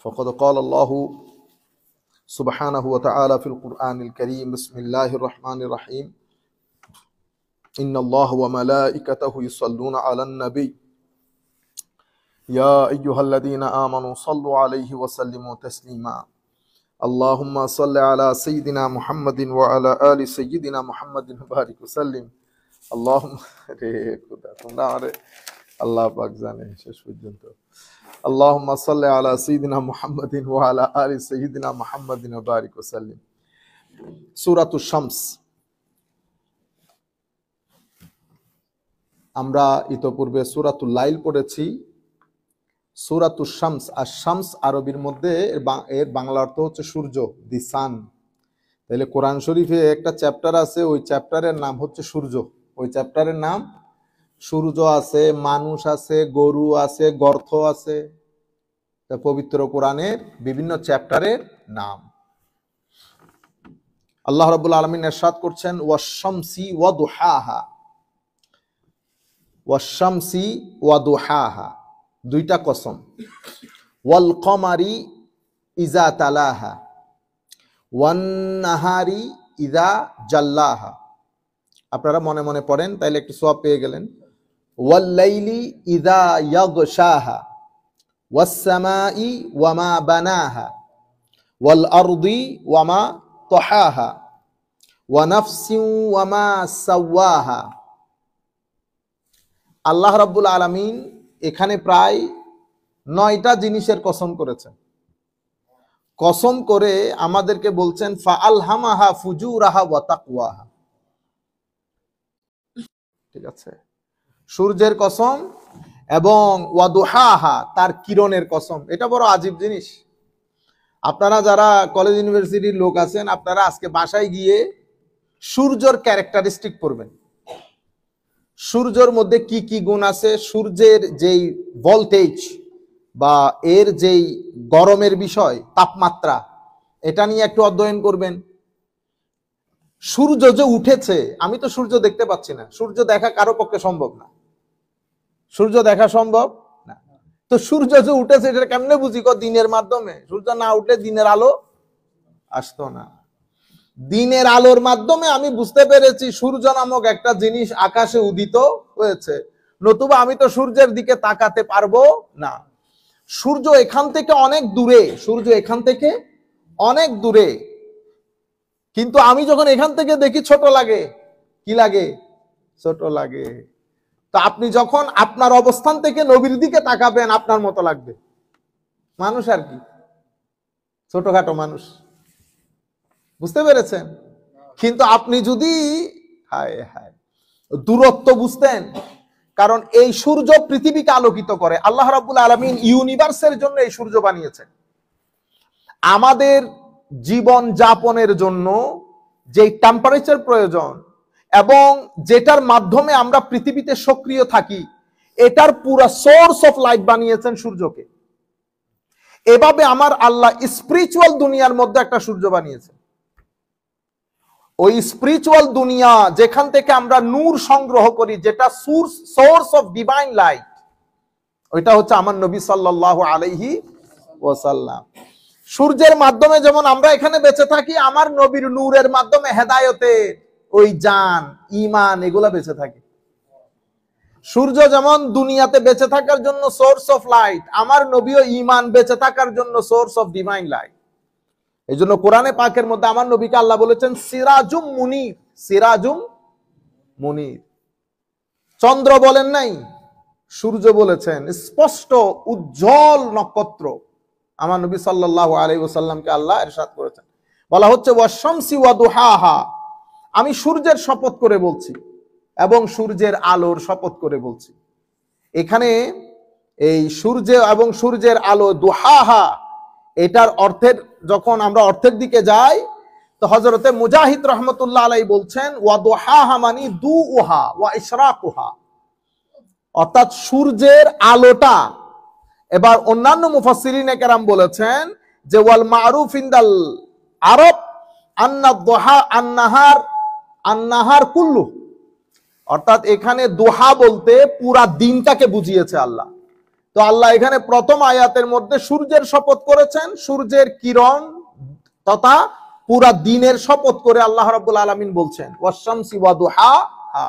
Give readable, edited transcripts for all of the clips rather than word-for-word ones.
فقد قال الله سبحانه وتعالى في القرآن الكريم بسم الله الرحمن الرحيم إن الله وملائكته يصلون على النبي يا أيها الذين آمنوا صلوا عليه وسلموا تسليما اللهم صل على سيدنا محمد وعلى آل سيدنا محمد وبارك وسلم اللهم الله পাক জানে শেষ পর্যন্ত اللهم صل على سيدنا محمد وعلى آل سيدنا محمد وبارك وسلم سورة الشمس আমরা ইতোপূর্বে সূরাতুল লাইল পড়েছি। সূরাতুশ শামস, আর শামস আরবির মধ্যে এর বাংলা অর্থ হচ্ছে সূর্য, দি সান। তাহলে কোরআন শরীফে একটা চ্যাপ্টার আছে, ওই চ্যাপ্টারের নাম হচ্ছে সূর্য। ওই চ্যাপ্টারের নাম সূর্য আছে, মানুষ আছে, গরু আছে, গর্ত আছে। পবিত্র কোরআনের বিভিন্ন চ্যাপ্টারের নাম। আল্লাহ রাব্বুল আলামিন ইরশাদ করছেন ওয়াশ-শামসি ওয়া দুহাহা, ওয়াশ-শামসি ওয়া দুহাহা, দুইটা কসম। ওয়াল কমারি ইজা তালাহা ওয়ান নাহারি ইজা জাল্লাহা। আপনারা মনে মনে পড়েন, তাইলে একটু সওয়াব পেয়ে গেলেন। ওয়াল লাইলি ইজা ইয়াগশাহা ওয়াস সামাই ওয়া মা বানাহা ওয়াল আরদি ওয়া মা তাহাহা ওয়া নাফসিন ওয়া মা সাওয়াহা। আল্লাহ রাব্বুল আলামিন এখানে প্রায় 9টা জিনিসের কসম করেছেন। কসম করে আমাদেরকে বলছেন ফাআলহামাহা ফুজুরাহা ওয়া তাকওয়াহা। ঠিক আছে, সূর্যের কসম এবং ওয়াদুহাহা, তার কিরণের কসম। এটা বড় আজীব জিনিস। আপনারা যারা কলেজ ইউনিভার্সিটির লোক আছেন, আপনারা আজকে বাসায় গিয়ে সূর্যের ক্যারেক্টারিস্টিক পড়বেন। সূর্যের মধ্যে কি কি গুণ আছে, সূর্যের যেই ভোল্টেজ বা এর যেই গরমের বিষয়, তাপমাত্রা, এটা নিয়ে একটু অধ্যয়ন করবেন। সূর্য যে উঠেছে, আমি তো সূর্য দেখতে পাচ্ছি না, সূর্য দেখা কারো পক্ষে সম্ভব না। সূর্য দেখা সম্ভব না, তো সূর্য যে উঠেছে এটা কেমনে বুঝি? দিনের মাধ্যমে। সূর্য না উঠলে দিনের আলো আসতো না। দিনের আলোর মাধ্যমে আমি বুঝতে পেরেছি সূর্য নামক একটা জিনিস আকাশে উদিত হয়েছে, নতুবা আমি তো সূর্যের দিকে তাকাতে পারবো না। সূর্য এখান থেকে অনেক দূরে, সূর্য এখান থেকে অনেক দূরে, কিন্তু আমি যখন এখান থেকে দেখি ছোট লাগে। কি লাগে? ছোট লাগে। তো আপনি যখন আপনার অবস্থান থেকে নবীর দিকে তাকাবেন, আপনার মতো লাগবে। মানুষ আর কি, ছোটখাটো মানুষ, বুঝতে পেরেছেন? কিন্তু আপনি যদি হায় হায় দূরত্ব বুঝতেন, কারণ এই সূর্য পৃথিবীকে আলোকিত করে। আল্লাহ রাব্বুল আলামিন ইউনিভার্সের জন্য এই সূর্য বানিয়েছেন। আমাদের জীবন যাপনের জন্য যে টেম্পারেচার প্রয়োজন এবং যেটার মাধ্যমে আমরা পৃথিবীতে সক্রিয় থাকি, এটার পুরো সোর্স অফ লাইট বানিয়েছেন সূর্যকে। এভাবে আমার আল্লাহ স্পিরিচুয়াল দুনিয়ার মধ্যে একটা সূর্য বানিয়েছেন। ওই স্পিরিচুয়াল দুনিয়া যেখান থেকে আমরা নূর সংগ্রহ করি, যেটা সোর্স অফ ডিভাইন লাইট, ওইটা হচ্ছে আমার নবী সাল্লাল্লাহু আলাইহি ওয়াসাল্লাম। সূর্যের মাধ্যমে যেমন আমরা এখানে বেঁচে থাকি, আমার নবীর নূরের মাধ্যমে হেদায়েতের ওই জান, ঈমান, এগুলা বেঁচে থাকে। সূর্য যেমন দুনিয়াতে বেঁচে থাকার জন্য সোর্স অফ লাইট, আমার নবীও ঈমান বেঁচে থাকার জন্য সোর্স অফ ডিভাইন লাইট। এই জন্য কোরআনে পাকের মধ্যে আমার নবীকে আল্লাহ বলেছেন সিরাজুম মুনির, সিরাজুম মুনির। চন্দ্র বলেন নাই, সূর্য বলেছেন, স্পষ্ট উজ্জ্বল নক্ষত্র। আমার নবী সাল্লাল্লাহু আলাইহি ওয়াসাল্লামকে আল্লাহ ইরশাদ করেছেন, বলা হচ্ছে ওয়াশ-শামসি ওয়া দুহাহা, আমি সূর্যের শপথ করে বলছি এবং সূর্যের আলোর শপথ করে বলছি। এখানে এই সূর্য এবং সূর্যের আলো, দুহাহা, এটার অর্থের যখন আমরা অর্থের দিকে যাই, তো হযরতে মুজাহিদ রাহমাতুল্লাহ আলাইহি বলছেন ওয়া দুহাহা মানে দুউহা ওয়া ইশরাকুহা, অর্থাৎ সূর্যের আলোটা। এবার অন্যান্য মুফাসসিরিনে কেরাম বলেছেন যে ওয়াল মারুফ ইনদাল আরব আন্না দুহা আন্নাহার কুল্লু, অর্থাৎ এখানে দুহা বলতে পুরা দিনটাকে বুঝিয়েছে আল্লাহ। তো তো আল্লাহ এখানে প্রথম আয়াতের মধ্যে সূর্যের শপথ করেছেন, সূর্যের কিরণ তথা পুরা দিনের শপথ করে আল্লাহ রাব্বুল আলামিন বলছেন ওয়াশ-শামসি ওয়া দুহাহা।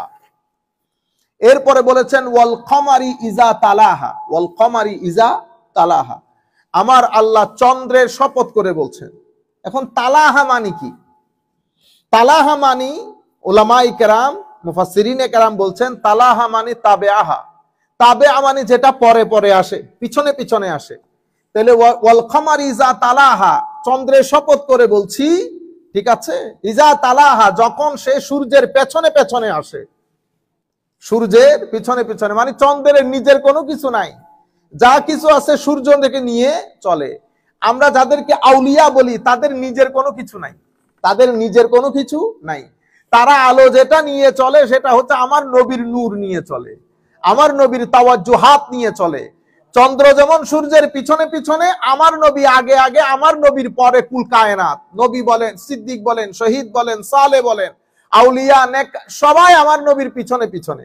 এরপরে বলেছেন ওয়াল কমারি ইজা তালাহা, ওয়াল কমারি ইজা তালাহা, আমার আল্লাহ চন্দ্রের শপথ করে বলছেন। এখন তালাহা মানে কি? তালাহা মানে উলামায়ে কেরাম মুফাসসিরিনে কেরাম বলছেন তালাহা মানে তাবেআহা। তাবেআ মানে যেটা পরে পরে আসে, পিছনে পিছনে আসে। তাহলে ওয়াল কমারি ইজা তালাহা, চন্দ্রের শপথ করে বলছি, ঠিক আছে? ইজা তালাহা, যখন সে সূর্যের পেছনে পেছনে আসে। সূর্যের পিছনে পিছনে মানে চন্দ্রের নিজের কোনো কিছু নাই, যা কিছু আছে সূর্য থেকে নিয়ে চলে। আমরা যাদেরকে আউলিয়া বলি তাদের নিজের কোনো কিছু নাই, তাদের নিজের কোনো কিছু নাই। তারা আলো যেটা নিয়ে চলে সেটা হচ্ছে আমার নবীর নূর নিয়ে চলে, আমার নবীর তাওয়াজ্জুহাত নিয়ে চলে। চন্দ্র যেমন সূর্যের পিছনে পিছনে, আমার নবী আগে আগে, আমার নবীর পরে কুল কায়নাত। নবী বলেন, সিদ্দিক বলেন, শহীদ বলেন, সালে বলেন, আউলিয়া নেক, সবাই আমার নবীর পিছনে পিছনে।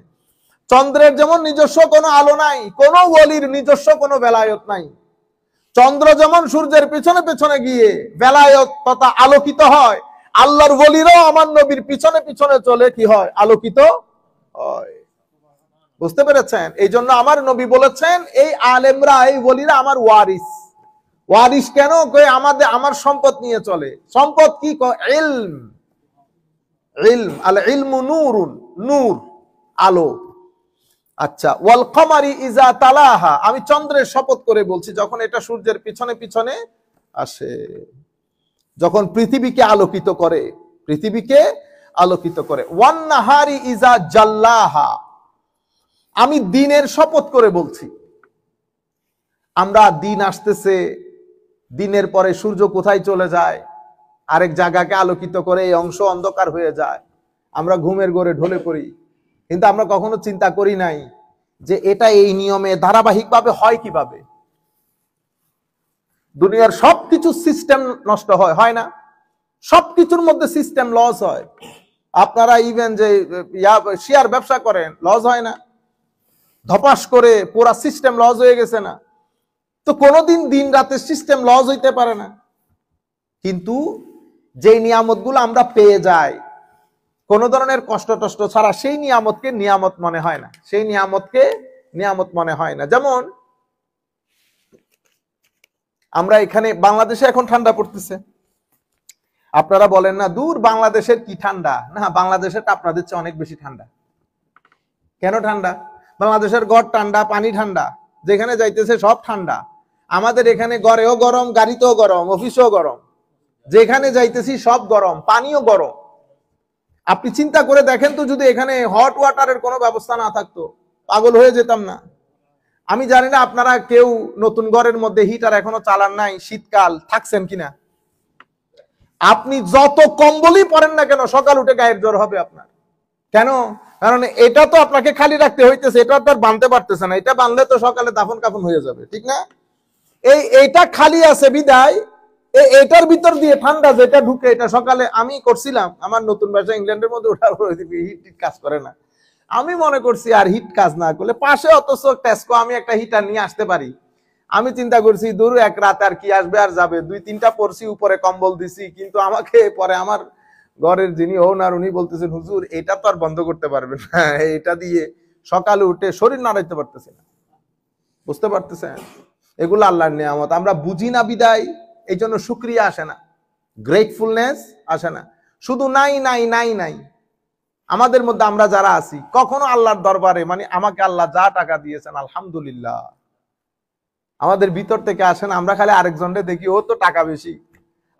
চন্দ্রের যেমন নিজস্ব কোনো আলো নাই, কোন ওলির নিজস্ব কোনো বেলায়ত নাই। চন্দ্র যেমন সূর্যের পিছনে পিছনে গিয়ে বেলায়ত তথা আলোকিত হয়, আল্লাহর ওলিরাও আমার নবীর পিছনে পিছনে চলে কি হয়? আলোকিত হয়। বুঝতে পেরেছেন? এই জন্য আমার নবী বলেছেন এই আলেমরা, এই ওলিরা আমার ওয়ারিস। ওয়ারিস কেন? আমাদের আমার সম্পদ নিয়ে চলে। সম্পদ কি? ইলম। ইলম, আল ইলমু নূরুন, নূর, আলো। আচ্ছা, ওয়াল কমারি ইজা তালাহা, আমি চন্দ্রের শপথ করে বলছি যখন এটা সূর্যের পিছনে পিছনে আসে, যখন পৃথিবীকে আলোকিত করে, পৃথিবীকে আলোকিত করে। ওয়ান নাহারি ইজা জাল্লাহা, আমি দিনের শপথ করে বলছি। আমরা দিন আসতেছে, দিনের পরে সূর্য কোথায় চলে যায়, আরেক জায়গাকে আলোকিত করে, এই অংশ অন্ধকার হয়ে যায়, আমরা ঘুমের ঘোরে ঢলে পড়ি। কিন্তু আমরা কখনো চিন্তা করি নাই যে এটা এই নিয়মে ধারাবাহিকভাবে হয় কিভাবে। দুনিয়ার সবকিছু সিস্টেম নষ্ট হয় না? সবকিছুর মধ্যে সিস্টেম লস হয়। আপনারা ইভেন যে শেয়ার ব্যবসা করেন, লস হয় না? ধপাস করে পুরা সিস্টেম লস হয়ে গেছে না? তো কোনোদিন দিন রাতের সিস্টেম লস হইতে পারে না। কিন্তু যেই নিয়ামতগুলো আমরা পেয়ে যাই কোন ধরনের কষ্ট টষ্ট ছাড়া, সেই নিয়ামতকে নিয়ামত মনে হয় না, সেই নিয়ামতকে নিয়ামত মনে হয় না। যেমন আমরা এখানে বাংলাদেশে এখন ঠান্ডা পড়তেছে, আপনারা বলেন না দূর বাংলাদেশের কি ঠান্ডা। না, বাংলাদেশের আপনাদের চেয়ে অনেক বেশি ঠান্ডা। কেন ঠান্ডা? বাংলাদেশের গড় ঠান্ডা, পানি ঠান্ডা, যেখানে যাইতেছে সব ঠান্ডা। আমাদের এখানে গড়েও গরম, গাড়িতেও গরম, অফিসেও গরম, যেখানে যাইতেছি সব গরম, পানিও গরম। আপনি চিন্তা করে দেখেন তো, যদি এখানে হট ওয়াটারের কোনো ব্যবস্থা না থাকতো, পাগল হয়ে যেতাম না? আমি জানি না আপনারা কেউ নতুন ঘরের মধ্যে হিটার এখনো চালান নাই, শীতকাল থাকছেন কিনা। আপনি যত কম্বলই পরেন না কেন, সকাল উঠে গায়ের জ্বর হবে আপনার। কেন? কারণ এটা তো আপনাকে খালি রাখতে হইতেছে, এটা তো আর বাঁধতে পারতেছে না। এটা বাঁধলে তো সকালে দাফন কাফন হয়ে যাবে, ঠিক না? এইটা খালি আছে বিদায়, এটার ভিতর দিয়ে ঠান্ডা যেটা ঢুকে, এটা সকালে আমি করছিলাম আমার নতুন বাসা ইংল্যান্ডের মধ্যে, ওঠার হিট কাজ করে না। আমি মনে করছি আর হিট কাজ না করলে পাশে অথচ টেস্কো, আমি একটা হিটার নিয়ে আসতে পারি। আমি চিন্তা করছি দূর এক রাত আর কি আসবে আর যাবে, 2-3টা পরছি, উপরে কম্বল দিছি। কিন্তু আমাকে পরে আমার ঘরের যিনি ওনার, উনি বলতেছেন হুজুর এটা তো আর বন্ধ করতে পারবেন না, এটা দিয়ে সকালে উঠে শরীর নাড়াইতে পারতেছে না। বুঝতে পারতেছেন? এগুলো আল্লাহর নিয়ামত, আমরা বুঝি না বিদায় এই জন্য শুকরিয়া আসে না, গ্রেটফুলনেস আসে না। শুধু নাই নাই নাই নাই। আমাদের মধ্যে আমরা যারা আছি, কখনো আল্লাহর দরবারে মানে আমাকে আল্লাহ যা টাকা দিয়েছেন আলহামদুলিল্লাহ, আমাদের ভিতর থেকে আসেন। আমরা খালি আরেকজনকে দেখি ও তো টাকা বেশি,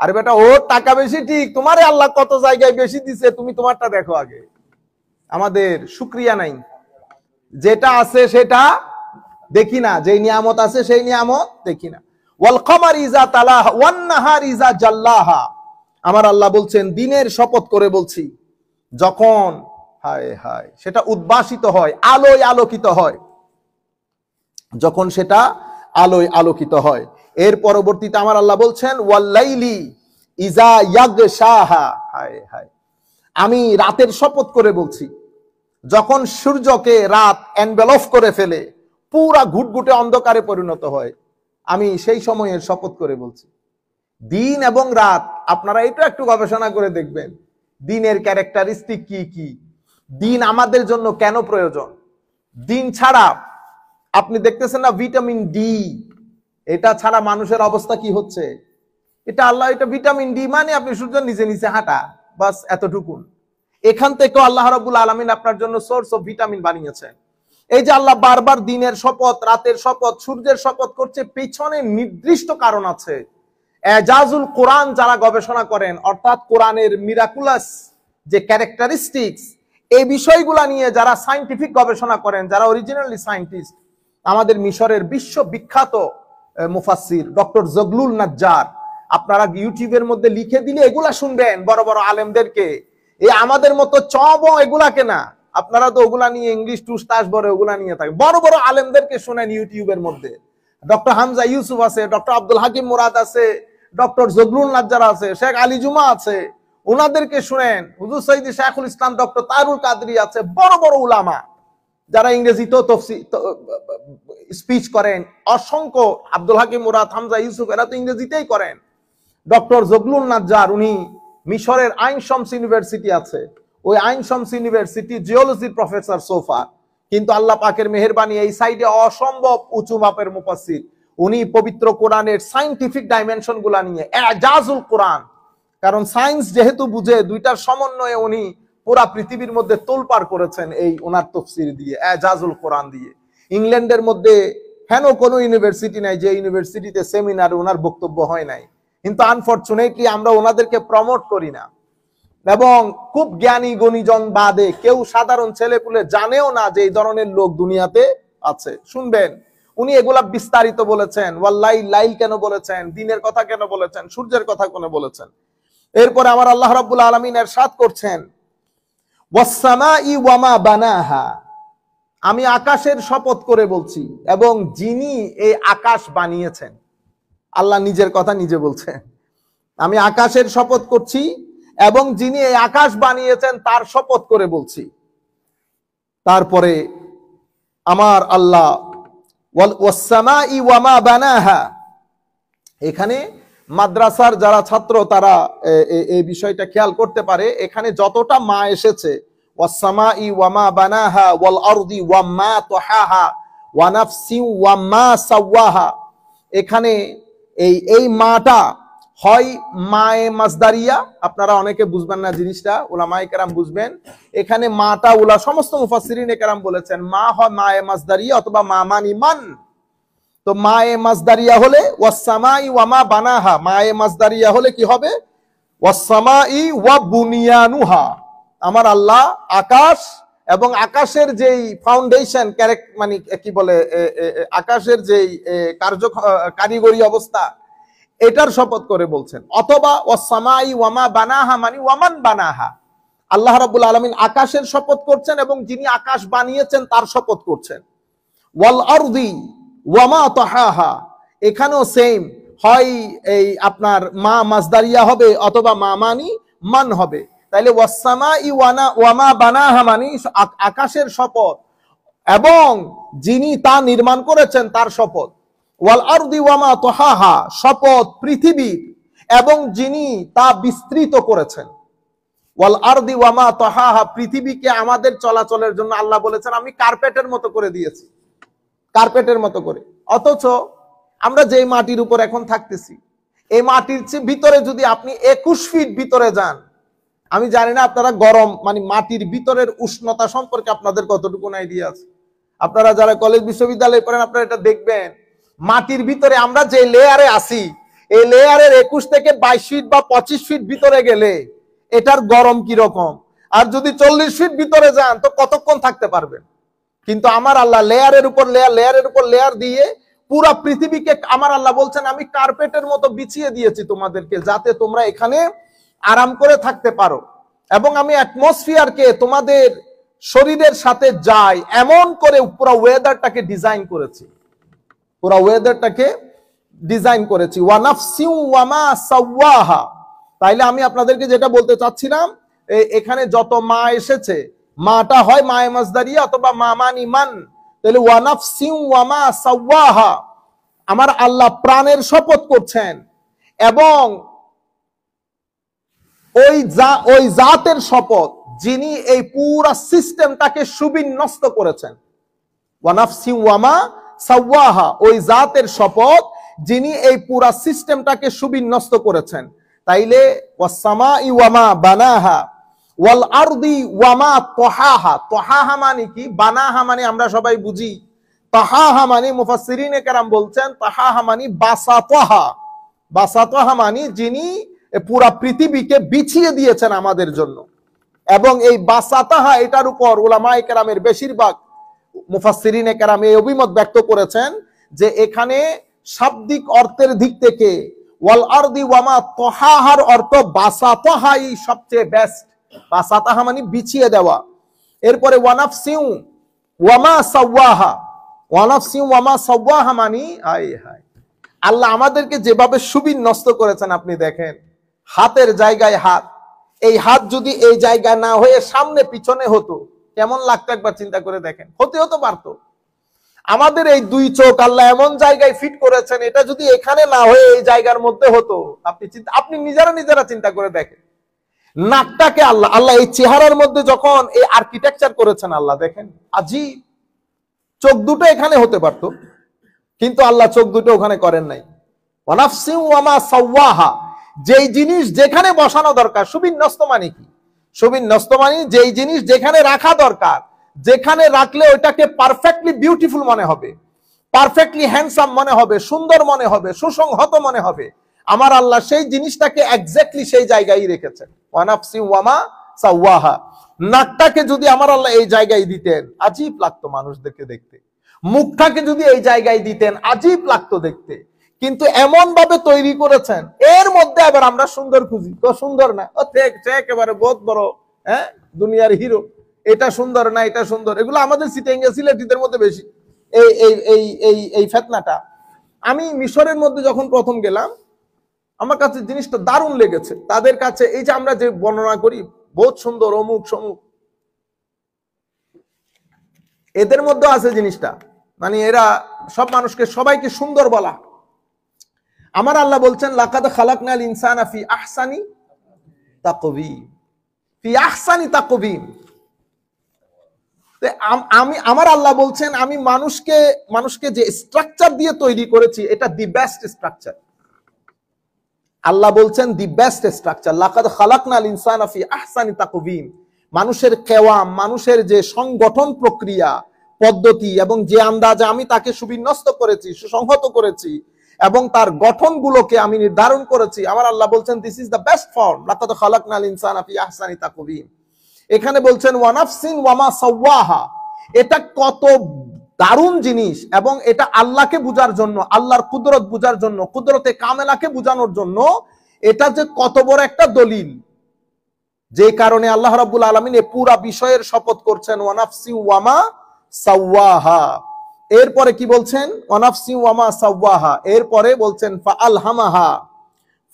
আরে বেটা ওর টাকা বেশি ঠিক, তোমারে আল্লাহ কত জায়গায় বেশি দিছে, তুমি তোমারটা দেখো আগে। আমাদের শুকরিয়া নাই, যেটা আছে সেটা দেখি না, যেই নিয়ামত আছে সেই নিয়ামত দেখি না। ওয়াল কমার ইজা তালাহা ওয়ান নাহার ইজা জাল্লাহা, আমার আল্লাহ বলছেন দিনের শপথ করে বলছি যখন হায় হায় সেটা উদ্ভাসিত হয়, আলোয় আলোকিত হয়, যখন সেটা আলোয় আলোকিত হয়। এর পরবর্তীতে আমার আল্লাহ বলছেন ওয়াল্লাইলি ইজা ইয়াগশাহা, হায় হায় আমি রাতের শপথ করে বলছি যখন সূর্যকে রাত এনভেলপ করে ফেলে, পুরা ঘুটঘুটে অন্ধকারে পরিণত হয়। আমি সেই সময়ের শপথ করে বলছি, দিন এবং রাত আপনারা এটা একটু গবেষণা করে দেখবেন, দিনের ক্যারেক্টারিস্টিক কি কি, দিন আমাদের জন্য কেন প্রয়োজন। দিন ছাড়া আপনি দেখতেছেন না ভিটামিন ডি, এটা ছাড়া মানুষের অবস্থা কি হচ্ছে। এটা আল্লাহ, এটা ভিটামিন ডি মানে আপনি সূর্যের নিচে নিচে হাঁটা, বাস এতটুকুন। এখান থেকে আল্লাহ রাব্বুল আলামিন আপনার জন্য সোর্স অফ ভিটামিন বানিয়েছেন। এই যে আল্লাহ বারবার দিনের শপথ, রাতের শপথ, সূর্যের শপথ করছে, পেছনে নির্দিষ্ট কারণ আছে। এজাজুল কোরআন যারা গবেষণা করেন, অর্থাৎ কোরআনের মিরাকুলাস যে ক্যারেক্টারিস্টিক্স, এই বিষয়গুলা নিয়ে যারা সায়েন্টিফিক গবেষণা করেন, যারা অরিজিনালি সায়েন্টিস্ট, আমাদের মিশরের বিশ্ববিখ্যাত মুফাসসির ডক্টর জগলুল নাজ্জার, আপনারা ইউটিউবের মধ্যে লিখে দিলে এগুলা শুনবেন বড় বড় আলেমদেরকে। এই আমাদের মতো চব এগুলাকে না, আপনারা তো ওগুলা নিয়ে ইংলিশ টুসটাস বড় ওগুলা নিয়ে থাকে, বড় বড় আলেমদেরকে শুনেন ইউটিউবের মধ্যে। ডক্টর হামজা ইউসুফ আছে, ডক্টর আব্দুল হাকিম মুরাদ আছে, ডক্টর জগলুল নাজ্জার আছে, শেখ আলী জুমা আছে, ওনাদেরকে শুনেন। হুজুর সৈয়দ শাইখুল ইসলাম ডক্টর তারুল কাদরি আছে, বড় বড় উলামা যারা ইংরেজিতেও স্পিচ করেন অসংখ্য। আব্দুল হাকিম মুরাদ, হামজা ইউসুফ এরা তো ইংরেজিতেই করেন। ডক্টর জগলুল নাজ্জার উনি মিশরের আইন শামস ইউনিভার্সিটি আছে, ওই আইন শামস ইউনিভার্সিটি জিওলজির প্রফেসর সোফা। কিন্তু আল্লাহ পাকের মেহেরবানি, এই সাইডে অসম্ভব উঁচু মাপের মুফাসসির। উনি পবিত্র কোরআনের সায়েন্টিফিক ডাইমেনশন গুলা নিয়ে এজাজুল কোরআন, কারণ সায়েন্স যেহেতু বুঝে, দুইটার সমন্বয়ে উনি পুরা পৃথিবীর মধ্যে তোলপাড় করেছেন এই ওনার তাফসীর দিয়ে, এজাজুল কোরআন দিয়ে। ইংল্যান্ডের মধ্যে হেন কোনো ইউনিভার্সিটি নাই যে ইউনিভার্সিটিতে সেমিনারে ওনার বক্তব্য হয় নাই, কিন্তু আনফরচুনেটলি আমরা ওনাদেরকে প্রমোট করি না। এবং খুব জ্ঞানী গণিজন বাদে কেউ, সাধারণ ছেলেপুলে জানেও না যে এই ধরনের লোক দুনিয়াতে আছে। শুনবেন উনি এগুলা বিস্তারিত বলেছেন, ওয়াল্লাহি লাইল কেন বলেছেন, দিনের কথা কেন বলেছেন, সূর্যের কথা কেন বলেছেন। এরপরে আমার আল্লাহ রাব্বুল আলামিন ইরশাদ করছেন, ওয়াস-সামাই ওয়া মা বানাহা, আমি আকাশের শপথ করে বলছি এবং যিনি এই আকাশ বানিয়েছেন। আল্লাহ নিজের কথা নিজে বলছেন, আমি আকাশের শপথ করছি এবং যিনি এই আকাশ বানিয়েছেন তার শপথ করে বলছি। তারপরে আমার আল্লাহ ওয়াস-সামাই ওয়া মা বানাহা, এখানে মাদ্রাসার যারা ছাত্র তারা এই বিষয়টা খেয়াল করতে পারে। এখানে যতটা মা এসেছে, ওয়াস-সামাই ওয়া মা বানাহা ওয়াল আরদি ওয়া মা তাহাহা ওয়া নাফসি ওয়া মা সাওয়াহা, এখানে এই মাটা হয় মায়ে মাজদারিয়া, আপনারা অনেকে বুঝবেন না জিনিসটা, উলামায়ে কেরাম বুঝবেন। এখানে মাটা সমস্ত মুফাসসিরিন কেরাম বলেছেন মা হয় মায়ে মাজদারিয়া অথবা মা মানি মান। তো মায়ে মাজদারিয়া হলে ওয়াস-সামাই ওয়া মা বানাহা, মায়ে মাজদারিয়া হলে কি হবে, ওয়াস-সামাই ওয়া বুনিয়ানুহা, আমার আল্লাহ আকাশ এবং আকাশের যেই ফাউন্ডেশন মানে কি বলে, আকাশের যেই কারিগরি অবস্থা, এটার শপথ করে বলছেন। অথবা ওয়াস-সামাই ওয়া মা বানাহা মানে ওয়ামান বানাহা, আল্লাহ রাব্বুল আলামিন আকাশের শপথ করছেন এবং যিনি আকাশ বানিয়েছেন তার শপথ করছেন। ওয়াল আরদি ওয়া মা তাহাহা, এখানেও সেম, হয় এই আপনার মা মাজদারিয়া হবে অথবা মা মানি মান হবে। তাইলে ওয়াস-সামাই ওয়া মা বানাহা মানে আকাশের শপথ এবং যিনি তা নির্মাণ করেছেন তার শপথ। ওয়াল আরদি ওয়া মা তাহাহা, শপথ পৃথিবীর এবং যিনি তা বিস্তৃত করেছেন। ওয়াল আরদি ওয়া মা তাহাহা, পৃথিবীকে আমাদের চলাচলের জন্য আল্লাহ বলেছেন আমি কার্পেটের মতো করে দিয়েছি, কার্পেটের মতো করে। অথচ আমরা যেই মাটির উপর এখন থাকতেছি, এই মাটির ভিতরে যদি আপনি 21 ফিট ভিতরে যান, আমি জানি না আপনারা গরম মানে মাটির ভিতরের উষ্ণতা সম্পর্কে আপনাদের কতটুকু আইডিয়া আছে। আপনারা যারা কলেজ বিশ্ববিদ্যালয়ে পড়েন আপনারা এটা দেখবেন, মাটির ভিতরে আমরা যে লেয়ারে আছি, এই লেয়ারের 21 থেকে 22 ফিট বা 25 ফিট ভিতরে গেলে এটার গরম কি রকম, আর যদি 40 ফিট ভিতরে যান তো কতক্ষণ থাকতে পারবেন। কিন্তু আমার আল্লাহ লেয়ারের উপর লেয়ার, লেয়ারের উপর লেয়ার দিয়ে পুরা পৃথিবীকে আমার আল্লাহ বলছেন আমি কার্পেটের মতো বিছিয়ে দিয়েছি তোমাদেরকে, যাতে তোমরা এখানে আরাম করে থাকতে পারো। এবং আমি অ্যাটমসফিয়ারকে তোমাদের শরীরের সাথে যায় এমন করে পুরো ওয়েদারটাকে ডিজাইন করেছি, পুরো ওয়েদারটাকে ডিজাইন করেছি। ওয়া নাফসি ওয়া মা সাওয়াহা, তাইলে আমি আপনাদেরকে যেটা বলতে চাচ্ছিলাম, এখানে যত মা এসেছে, মাটা হয় মায়ে মাজদারিয়া অথবা মা মানি মান। তাহলে ওয়া নাফসিন ওয়া মা সাওয়াহা, আমার আল্লাহ প্রাণের শপথ করছেন এবং ওই জাতের শপথ যিনি এই পুরা সিস্টেমটাকে সুবিন্যস্ত করেছেন। ওয়া নাফসিন ওয়া মা সাওয়াহা, ওই জাতের শপথ যিনি এই পুরা সিস্টেমটাকে সুবিন্যস্ত করেছেন। তাইলে ওয়াস সামাই ওয়া মা বানাহা ওয়াল আরদি ওয়া মা তাহাহা। তাহাহা মানে কি? বানাহা মানে আমরা সবাই বুঝি, তাহাহা মানে মুফাসসিরিনে কেরাম বলছেন তাহাহা মানে বাসাতাহা। বাসাতাহা মানে যিনি পুরা পৃথিবীকে বিছিয়ে দিয়েছেন আমাদের জন্য। এবং এই বাসাতাহা, এটার উপর উলামায়ে কেরামের বেশিরভাগ মুফাসসিরিনে কেরাম এই অভিমত ব্যক্ত করেছেন যে এখানে শাব্দিক অর্থের দিক থেকে ওয়াল আরদি ওয়া মা তাহাহার অর্থ বাসাতাহাই সবচেয়ে বেস্ট। বাসাতাহা মানে বিছিয়ে দেওয়া। এরপরে ওয়া নাফসিন ওয়া মা সাওয়াহা, ওয়া নাফসিন ওয়া মা সাওয়াহা মানে আল্লাহ আমাদেরকে যেভাবে সুবিন্যস্ত করেছেন, আপনি দেখেন হাতের জায়গায় হাত, এই হাত যদি এই জায়গায় না হয়ে সামনে পিছনে হতো কেমন লাগতো একবার চিন্তা করে দেখেন। হতে পারতো। আমাদের এই দুই চোখ আল্লাহ এমন জায়গায় ফিট করেছেন, এটা যদি এখানে না হয়ে এই জায়গার মধ্যে হতো, আপনি নিজেরা চিন্তা করে দেখেন। নাকটাকে আল্লাহ এই চেহারার মধ্যে যখন এই আর্কিটেকচার করেছেন, আল্লাহ দেখেন আজীব। চোখ দুটো এখানে হতে পারতো, কিন্তু আল্লাহ চোখ দুটো ওখানে করেন নাই। ওয়া নাফসিন ওয়া মা সাওয়াহা, যেই জিনিস যেখানে বসানো দরকার। সুবিন্যস্ত মানে কি? সুবিন্যস্ত মানে যেই জিনিস যেখানে রাখা দরকার, যেখানে রাখলে ওইটাকে পারফেক্টলি বিউটিফুল মনে হবে, পারফেক্টলি হ্যান্ডসাম মনে হবে, সুন্দর মনে হবে, সুসংহত মনে হবে। আমার আল্লাহ সেই জিনিসটাকে এক্স্যাক্টলি সেই জায়গায় রেখেছেন। ওয়া নাফসিন ওয়া মা সাওয়াহা। নাকটাকে যদি আমার আল্লাহ এই জায়গায় দিতেন, আজীব লাগতো মানুষদেরকে দেখতে। মুখটাকে যদি এই জায়গায় দিতেন, আজীব লাগতো দেখতে। কিন্তু এমন ভাবে তৈরি করেছেন, এর মধ্যে আবার আমরা সুন্দর খুঁজি, তো সুন্দর না, ও একেবারে বহুত বড়, দুনিয়ার হিরো, এটা সুন্দর না, এটা সুন্দর। এগুলো আমাদের সিলেটিদের মধ্যে বেশি এই এই এই এই এই ফেতনাটা। আমি মিশরের মধ্যে যখন প্রথম গেলাম, আমার কাছে জিনিসটা দারুণ লেগেছে। তাদের কাছে এই যে আমরা যে বর্ণনা করি বহুত সুন্দর অমুক সমুক, এদের মধ্যে আছে জিনিসটা, মানে এরা সব মানুষকে সবাইকে সুন্দর বলা। আমার আল্লাহ বলছেন লাকাদ খালাকনাল ইনসানা ফি আহসানি তাকওয়িম, ফি আহসানি তাকওয়িম। আমার আল্লাহ বলছেন আমি মানুষকে যে স্ট্রাকচার দিয়ে তৈরি করেছি, এটা দি বেস্ট স্ট্রাকচার। আল্লাহ বলছেন দি বেস্ট স্ট্রাকচার। লাকাদ খালাকনাল ইনসানা ফি আহসানি তাকওয়িম। মানুষের কেওয়াম, মানুষের যে সংগঠন প্রক্রিয়া পদ্ধতি এবং যে আন্দাজে আমি তাকে সুবিন্যস্ত করেছি, সুসংহত করেছি এবং তার গঠনগুলোকে আমি নির্ধারণ করেছি, আমার আল্লাহ বলছেন this is the best form. লাকাদ খালাকনাল ইনসানা ফি আহসানি তাকওয়িম। এখানে বলছেন ওয়া নাফসিন ওয়া মা সাওয়াহা। এটা কত দারুণ জিনিস, এবং এটা আল্লাহকে বুঝার জন্য, আল্লাহর কুদরত বুঝার জন্য, কুদরতে কামেলাকে বুঝানোর জন্য এটা যে কত বড় একটা দলিল, যে কারণে আল্লাহ রাব্বুল আলামিন এই পুরা বিষয়ের শপথ করছেন ওয়া নাফসিন ওয়া মা সাওয়াহা। এরপরে কি বলছেন? ওয়া নাফসিন ওয়া মা সাওয়াহা। এরপরে বলছেন ফাআলহামাহা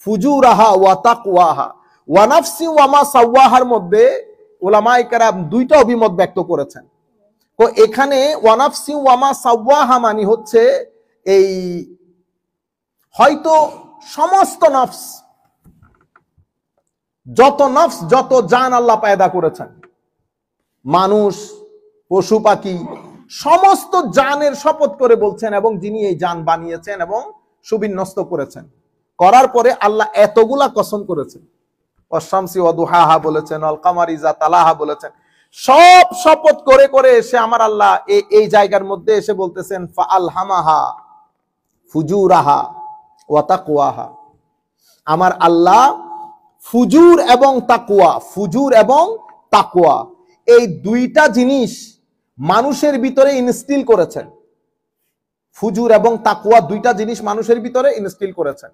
ফুজুরাহা ওয়া তাকওয়াহা। ওয়া নাফসিন ওয়া মা সাওয়াহার মধ্যে উলামায়ে কেরাম দুইটা অভিমত ব্যক্ত করেছেন। তো এখানে ওয়া নাফসিন ওয়া মা সাওয়াহা মানে হচ্ছে এই হয়তো সমস্ত নফস, যত নফস, যত জান আল্লাহ পয়দা করেছেন, মানুষ, পশু পাখি, সমস্ত জানের শপথ করে বলছেন, এবং যিনি এই জান বানিয়েছেন এবং সুবিন্যস্ত করেছেন, করার পরে আল্লাহ এতগুলা কসম করেছেন। ওয়াশ-শামসি ওয়া দুহাহা বলেছেন, আল কামারি ইযা তালাহা বলেছেন। সব শপথ করে করে এসে আমার আল্লাহ এই জায়গার মধ্যে এসে বলতেছেন ফাআলহামাহা ফুজুরাহা ওয়া তাকওয়াহা। আমার আল্লাহ ফুজুর এবং তাকওয়া, ফুজুর এবং তাকওয়া এই দুইটা জিনিস মানুষের ভিতরে ইনস্টিল করেছেন। ফুজুর এবং তাকওয়া দুইটা জিনিস মানুষের ভিতরে ইনস্টিল করেছেন।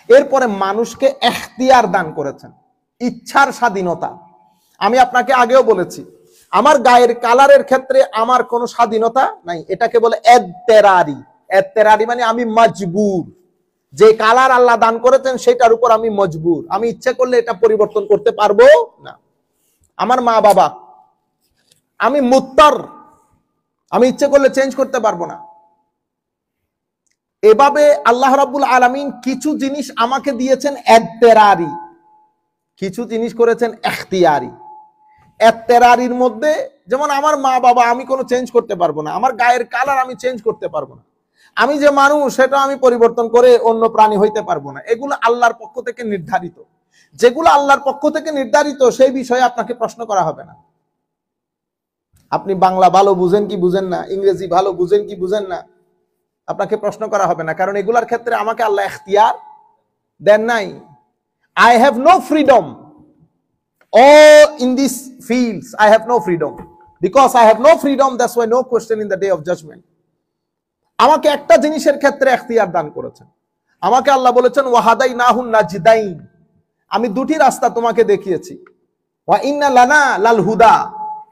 এরপরে মানুষকে এখতিয়ার দান করেছেন, ইচ্ছার স্বাধীনতা। আমি আপনাকে আগেও বলেছি, আমার গায়ের কালারের ক্ষেত্রে আমার কোনো স্বাধীনতা নাই, এটাকে বলে এদতেরারি। এদতেরারি মানে আমি মজবুর, যে কালার আল্লাহ দান করেছেন সেটার উপর আমি মজবুর, আমি ইচ্ছে করলে এটা পরিবর্তন করতে পারবো না। আমার মা বাবা, আমি মুত্তার, আমি ইচ্ছে করলে চেঞ্জ করতে পারবো না। এভাবে আল্লাহ রাব্বুল আলামিন কিছু জিনিস আমাকে দিয়েছেন এত্তেরারি, কিছু জিনিস করেছেন এখতিয়ারি। এত্তেরারির মধ্যে যেমন আমার মা বাবা আমি কোনো চেঞ্জ করতে পারবো না, আমার গায়ের কালার আমি চেঞ্জ করতে পারবো না, আমি যে মানুষ সেটা আমি পরিবর্তন করে অন্য প্রাণী হইতে পারবো না। এগুলো আল্লাহর পক্ষ থেকে নির্ধারিত। যেগুলো আল্লাহর পক্ষ থেকে নির্ধারিত সেই বিষয়ে আপনাকে প্রশ্ন করা হবে না। আপনি বাংলা ভালো বুঝেন কি বুঝেন না, ইংরেজি ভালো বুঝেন কি বুঝেন না, আপনাকে প্রশ্ন করা হবে না, কারণ এগুলার ক্ষেত্রে আমাকে আল্লাহ এখতিয়ার দেন নাই। I have no freedom. All in these fields I have no freedom. Because I have no freedom, that's why no question in the day of judgment. আমাকে একটা জিনিসের ক্ষেত্রে এখতিয়ার দান করেছেন। আমাকে আল্লাহ বলেছেন ওয়াহাদাইনাহুন নাজদাইন, আমি দুটি রাস্তা তোমাকে দেখিয়েছি। ওয়া ইন্না লানা লাল হুদা,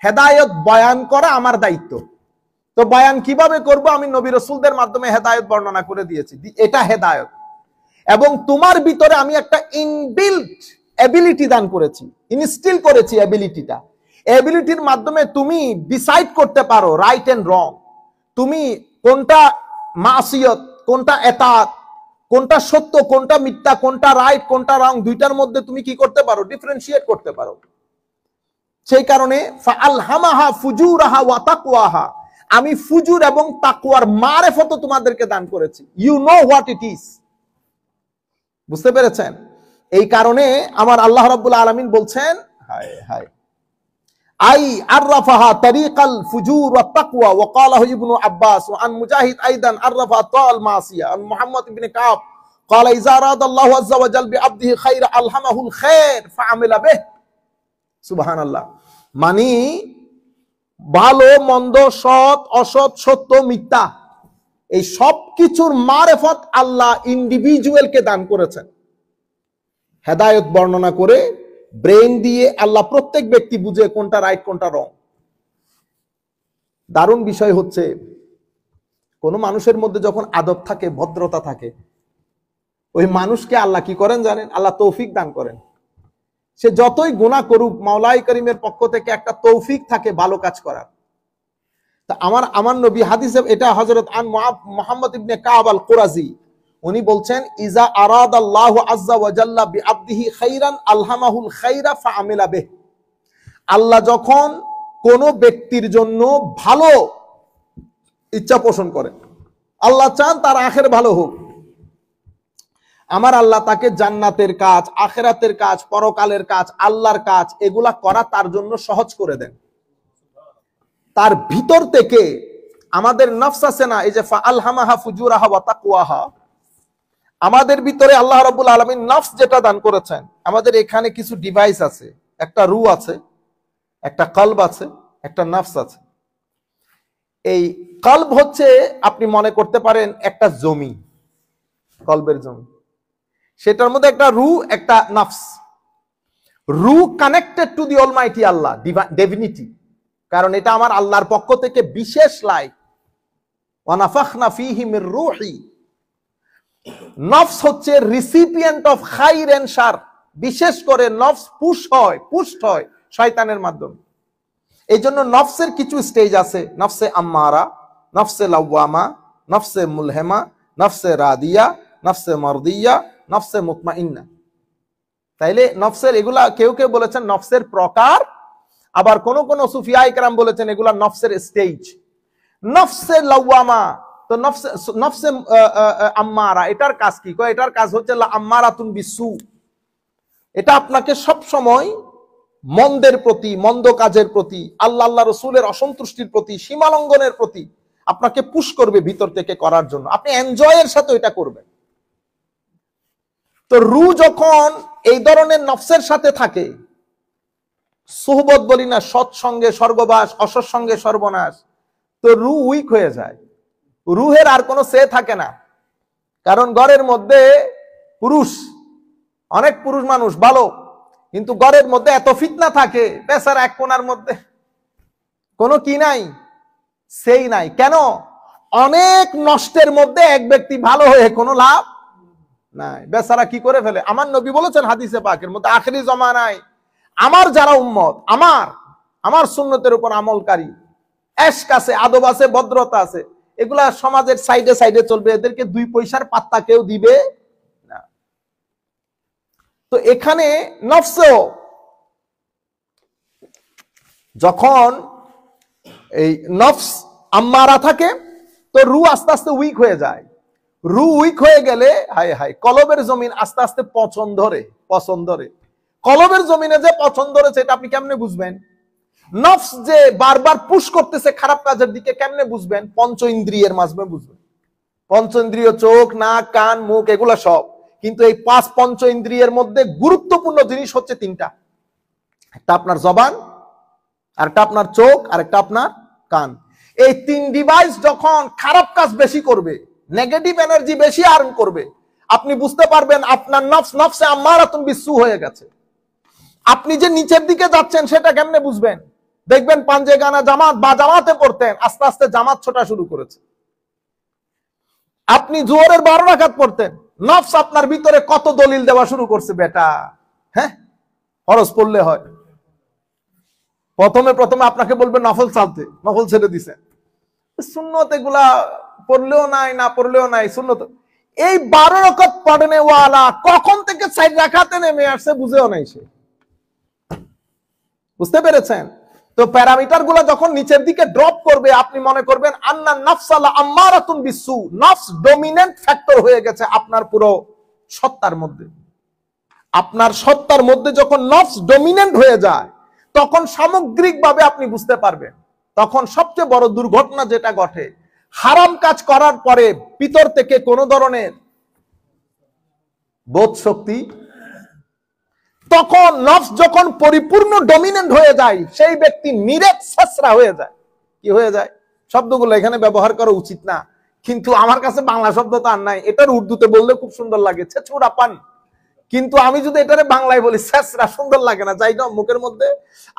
হেদায়েত বয়ান করা আমার দায়িত্ব। তো বয়ান কিভাবে করব? আমি নবী রাসূলদের মাধ্যমে হেদায়েত বর্ণনা করে দিয়েছি, এটা হেদায়েত। এবং তোমার ভিতরে আমি একটা ইনবিল্ট এবিলিটি দান করেছি, ইনস্টিল করেছি এবিলিটিটা। এবিলিটির মাধ্যমে তুমি ডিসাইড করতে পারো রাইট এন্ড রং, তুমি কোনটা মাসিয়ত, কোনটা এতাত, কোনটা সত্য, কোনটা মিথ্যা, কোনটা রাইট, কোনটা রং, দুইটার মধ্যে তুমি কি করতে পারো? ডিফারেন্সিয়েট করতে পারো। সেই কারণে ফাআলহামাহা ফুজুরাহা ওয়া তাকওয়াহা, আমি ফুজুর এবং তাকওয়ার মারিফত তোমাদেরকে দান করেছি। You know what it is. বুঝতে পেরেছেন? এই কারণে আমার আল্লাহ রাব্বুল আলামিন বলছেন হায় হায় আই আররাফাহা তারিকাল ফুজুর ওয়া তাকওয়া ওয়া ক্বালাহু ইবনু আব্বাস ওয়া আন মুজাহিদ আইদান আররাফা তাল মাসিয়া আন মুহাম্মদ ইবনে কাব ক্বালা ইযা আরাদাল্লাহু আযজা ওয়া জাল বিআবদিহি খায়রা আলহামাহুল খায়র ফাআমিলা বিহি। সুবহানাল্লাহ। মানে ভালো মন্দ, সৎ অসৎ, সত্য মিথ্যা, এই সব কিছুর মারিফত আল্লাহ ইন্ডিভিজুয়ালকে দান করেছেন। হেদায়েত বর্ণনা করে ব্রেন দিয়ে আল্লাহ প্রত্যেক ব্যক্তি বুঝে কোনটা রাইট কোনটা রং। দারুণ বিষয় হচ্ছে কোন মানুষের মধ্যে যখন আদব থাকে, ভদ্রতা থাকে, ওই মানুষকে আল্লাহ কি করেন জানেন? আল্লাহ তৌফিক দান করেন। সে যতই গুনাহ করুক, মাওলাই করিমের পক্ষ থেকে একটা তৌফিক থাকে ভালো কাজ করার। তা আমার নবী হাদিসে এটা হযরত আন মুহাম্মদ ইবনে কাব আল কুরাজি উনি বলছেন ইজা আরাদাল্লাহু আযজা ওয়া জাল্লা বিআবদিহি খাইরান আলহামাহুল খাইরা ফাআমিলা বিহি। আল্লাহ যখন কোন ব্যক্তির জন্য ভালো ইচ্ছা পোষণ করেন, আল্লাহ চান তার আখের ভালো হোক, আমার আল্লাহ তাকে জান্নাতের কাজ, আখিরাতের কাজ, পরকালের কাজ, আল্লাহর কাজ এগুলা করা তার জন্য সহজ করে দেন। তার ভিতর থেকে আমাদের নফস আছে না, এই যে ফাআলহামাহা ফুজুরাহা ওয়া তাকওয়াহা, আমাদের ভিতরে আল্লাহ রাব্বুল আলামিন নফস যেটা দান করেছেন, আমাদের এখানে কিছু ডিভাইস আছে, একটা রূহ আছে, একটা কলব আছে, একটা নফস আছে। এই কলব হচ্ছে আপনি মনে করতে পারেন একটা জমি, কলবের জমি, সেটার মধ্যে একটা রূহ, একটা নফস। রূহ কানেক্টেড টু দি অলমাইটি আল্লাহ, ডিভিনিটি, কারণ এটা আমার আল্লাহর পক্ষ থেকে বিশেষ লাইক। ওয়া নাফাখনা ফীহি মির রূহি। নফস হচ্ছে রিসিপিয়েন্ট অফ খাইর এন্ড শার। বিশেষ করে নফস পুষ্ট হয় শয়তানের মাধ্যমে। এই জন্য নফসের কিছু স্টেজ আছে, নফসে আম্মারা, নফসে লাওয়ামা, নফসে মুলহেমা, নফসে রাদিয়া, নফসে মারদিয়া, নফসে মুতমাইন্না। তাইলে নফসের এগুলা কেউ কেউ বলেছেন নফসের প্রকার, আবার কোন কোন সুফিয়ায়ে কেরাম বলেছেন এগুলা নফসের স্টেজ। নফসে লাওয়ামা, তো নফসে আম্মারা এটার কাজ কি? এটার কাজ হচ্ছে আম্মারাতুন বিসু। এটা আপনাকে সব সময় মন্দের প্রতি, মন্দ কাজের প্রতি, আল্লাহ রাসূলের অসন্তুষ্টির প্রতি, সীমালঙ্ঘনের প্রতি আপনাকে পুশ করবে ভিতর থেকে করার জন্য। আপনি এনজয়ের সাথে এটা করবেন। তো রূহ যখন এই ধরনের নফসের সাথে থাকে, সুহবত বলি না, সৎসঙ্গে স্বর্গবাস, অসৎসঙ্গে সর্বনাশ, তো রূহ উইক হয়ে যায়। রূহের আর কোনো সে থাকে না। কারণ ঘরের মধ্যে পুরুষ, অনেক পুরুষ মানুষ ভালো, কিন্তু ঘরের মধ্যে এত ফিতনা থাকে, বেচারা এক কোণার মধ্যে কোনো কি নাই, সেই নাই। কেন? অনেক নষ্টের মধ্যে এক ব্যক্তি ভালো হয়ে কোনো লাভ নাই, বেচারা কি করে ফেলে। আমার নবী বলেছেন হাদিসে পাকের মধ্যে, আখিরি জামানায় আমার যারা উম্মত, আমার সুন্নতের উপর আমলকারী, এশক আছে, আদব আছে, ভদ্রতা আছে, এগুলা সমাজের সাইডে সাইডে চলবে, এদেরকে 2 পয়সার পাত্তা কেউ দিবে না। তো এখানে নফসেও যখন এই নফস আম্মারা থাকে, তো রু আস্তে আস্তে উইক হয়ে যায়। রু উইক হয়ে গেলে হায় হায় কলবের জমিন আস্তে আস্তে পছন্দ ধরে। কলবের জমিনে যে পছন্দ ধরেছে এটা আপনি কেমনে বুঝবেন? নফস যে বারবার পুশ করতেছে খারাপ কাজের দিকে কেমনে বুঝবেন? পঞ্চ ইন্দ্রিয়ের মাধ্যমে বুঝবেন। পঞ্চ ইন্দ্রিয়, চোখ, নাক, কান, মুখ, এগুলা সব। কিন্তু এই 5 পঞ্চ ইন্দ্রিয়ের মধ্যে গুরুত্বপূর্ণ জিনিস হচ্ছে 3টা। একটা আপনার জবান, আরেকটা আপনার চোখ, আরেকটা আপনার কান। এই 3 ডিভাইস যখন খারাপ কাজ বেশি করবে, নেগেটিভ এনার্জি বেশি আর্ন করবে, আপনি বুঝতে পারবেন আপনার নফসে আম্মারাতুন বিসু হয়ে গেছে। আপনি যে নিচের দিকে যাচ্ছেন সেটা কেমনে বুঝবেন? দেখবেন পাঞ্জে গানা জামাত বা জামাতে পড়তেন, আস্তে আস্তে জামাত ছোটা শুরু করেছে। আপনি জোহরের 12 রাকাত পড়তেন, নফস আপনার ভিতরে কত দলিল দেওয়া শুরু করছে, বেটা হ্যাঁ ফরজ পড়লে হয়। প্রথমে আপনাকে বলবে নফল চালতে, নফল ছেড়ে দিছে। সুন্নত এগুলা পড়লেও নাই, না পড়লেও নাই, সুন্নত। এই 12 রাকাত পড়নে ওয়ালা কখন থেকে 4 রাকাতে নেমে আসছে বুঝেও নাই সে। বুঝতে পেরেছেন? তো প্যারামিটার গুলা যখন নিচের দিকে ড্রপ করবে, আপনি মনে করবেন আন্না নাফসালা আম্মারাতুন বিসু, নফস ডমিনেন্ট ফ্যাক্টর হয়ে গেছে আপনার পুরো সত্তার মধ্যে। আপনার সত্তার মধ্যে যখন নফস ডমিনেন্ট হয়ে যায়, তখন সামগ্রিকভাবে আপনি বুঝতে পারবেন। তখন সবচেয়ে বড় দুর্ঘটনা যেটা ঘটে, হারাম কাজ করার পরে ভিতর থেকে কোন ধরনের বোধ শক্তি, তখন নফস যখন পরিপূর্ণ ডমিনেন্ট হয়ে যায়, সেই ব্যক্তি নিরেট ছেঁচড়া হয়ে যায়। কি হয়ে যায়? শব্দগুলো এখানে ব্যবহার করা উচিত না, কিন্তু আমার কাছে বাংলা শব্দ তো আর নাই। এটার উর্দুতে বললে খুব সুন্দর লাগে, ছেঁচুড়া পান। কিন্তু আমি যদি এটারে বাংলায় বলি, ছেঁচড়া সুন্দর লাগে না। যাই না মুখের মধ্যে,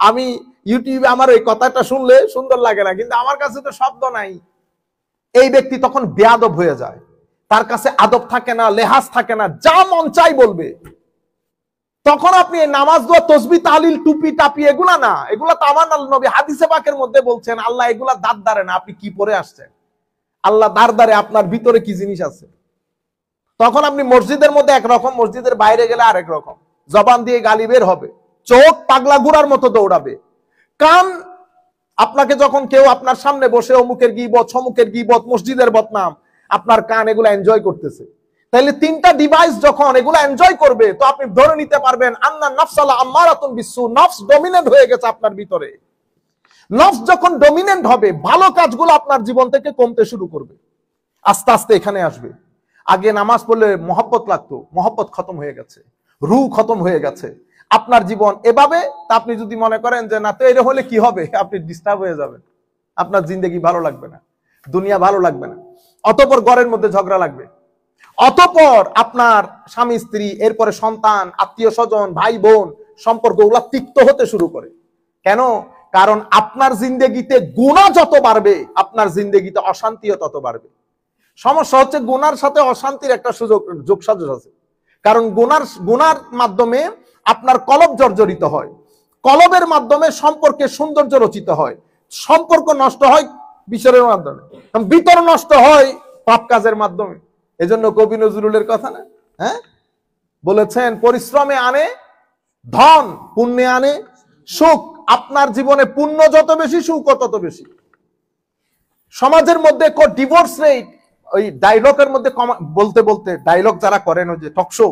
আমি ইউটিউবে আমার এই কথাটা শুনলে সুন্দর লাগে না, কিন্তু আমার কাছে তো শব্দ নাই। এই ব্যক্তি তখন বেয়াদব হয়ে যায়, তার কাছে আদব থাকে না, লেহাজ থাকে না, যা মন চাই বলবে। তখন আপনি নামাজ, দোয়া, তসবিহ, তাহলিল, টুপি টাপি এগুলা না, এগুলা তো আমার নবী হাদিসে পাকের মধ্যে বলছেন আল্লাহ এগুলা দাঁত দাঁড়ে না। আপনি কি পরে আসছেন? আল্লাহ দাঁড় দাঁড়ে আপনার ভিতরে কি জিনিস আছে। তখন আপনি মসজিদের মধ্যে একরকম, মসজিদের বাইরে গেলে আরেক রকম। জবান দিয়ে গালি বের হবে, চোখ পাগলা ঘোড়ার মতো দৌড়াবে, কান আপনাকে যখন কেউ আপনার সামনে বসে অমুকের গীবত, সমুকের গীবত, মসজিদের বদনাম, আপনার কান এগুলা এনজয় করতেছে। তাহলে 3টা ডিভাইস যখন এগুলা এনজয় করবে, তো আপনি ধরে নিতে পারবেন আন্না নাফসালা আম্মারাতুন বিসু, নফস ডমিনেন্ট হয়ে গেছে আপনার ভিতরে। নফস যখন ডমিনেন্ট হবে, ভালো কাজগুলো আপনার জীবন থেকে কমতে শুরু করবে, আস্তে আস্তে এখানে আসবে। আগে নামাজ পড়লে মহব্বত লাগতো, মহব্বত খতম হয়ে গেছে, রূহ খতম হয়ে গেছে আপনার জীবন এভাবে। তা আপনি যদি মনে করেন যে না, তো এর হলে কি হবে, আপনি ডিস্টার্ব হয়ে যাবেন, আপনার জিন্দেগি ভালো লাগবে না, দুনিয়া ভালো লাগবে না। অতঃপর ঘরের মধ্যে ঝগড়া লাগবে, অতঃপর আপনার স্বামী স্ত্রী, এরপরে সন্তান, আত্মীয় স্বজন, ভাই বোন সম্পর্ক ওগুলা তিক্ত হতে শুরু করে। কেন? কারণ আপনার জিন্দেগিতে গুনাহ যত বাড়বে, আপনার জিন্দেগিতে অশান্তিও তত বাড়বে। সমস্যা হচ্ছে গুনার সাথে অশান্তির একটা যোগসাজশ আছে। কারণ গুনার মাধ্যমে আপনার কলব জর্জরিত হয়, কলবের মাধ্যমে সম্পর্কে সৌন্দর্য রচিত হয়, সম্পর্ক নষ্ট হয় বিচারের মাধ্যমে, ভিতর নষ্ট হয় পাপ কাজের মাধ্যমে। এজন্য কবি নজরুলের কথা না, হ্যাঁ বলেছেন, পরিশ্রমে আনে ধন, পুণ্যে আনে সুখ। আপনার জীবনে পুণ্য যত বেশি, সুখ তত বেশি। সমাজের মধ্যে ডিভোর্স রেট, ওই ডায়লগের মধ্যে বলতে বলতে, ডায়লগ যারা করেন ওই যে টক শো,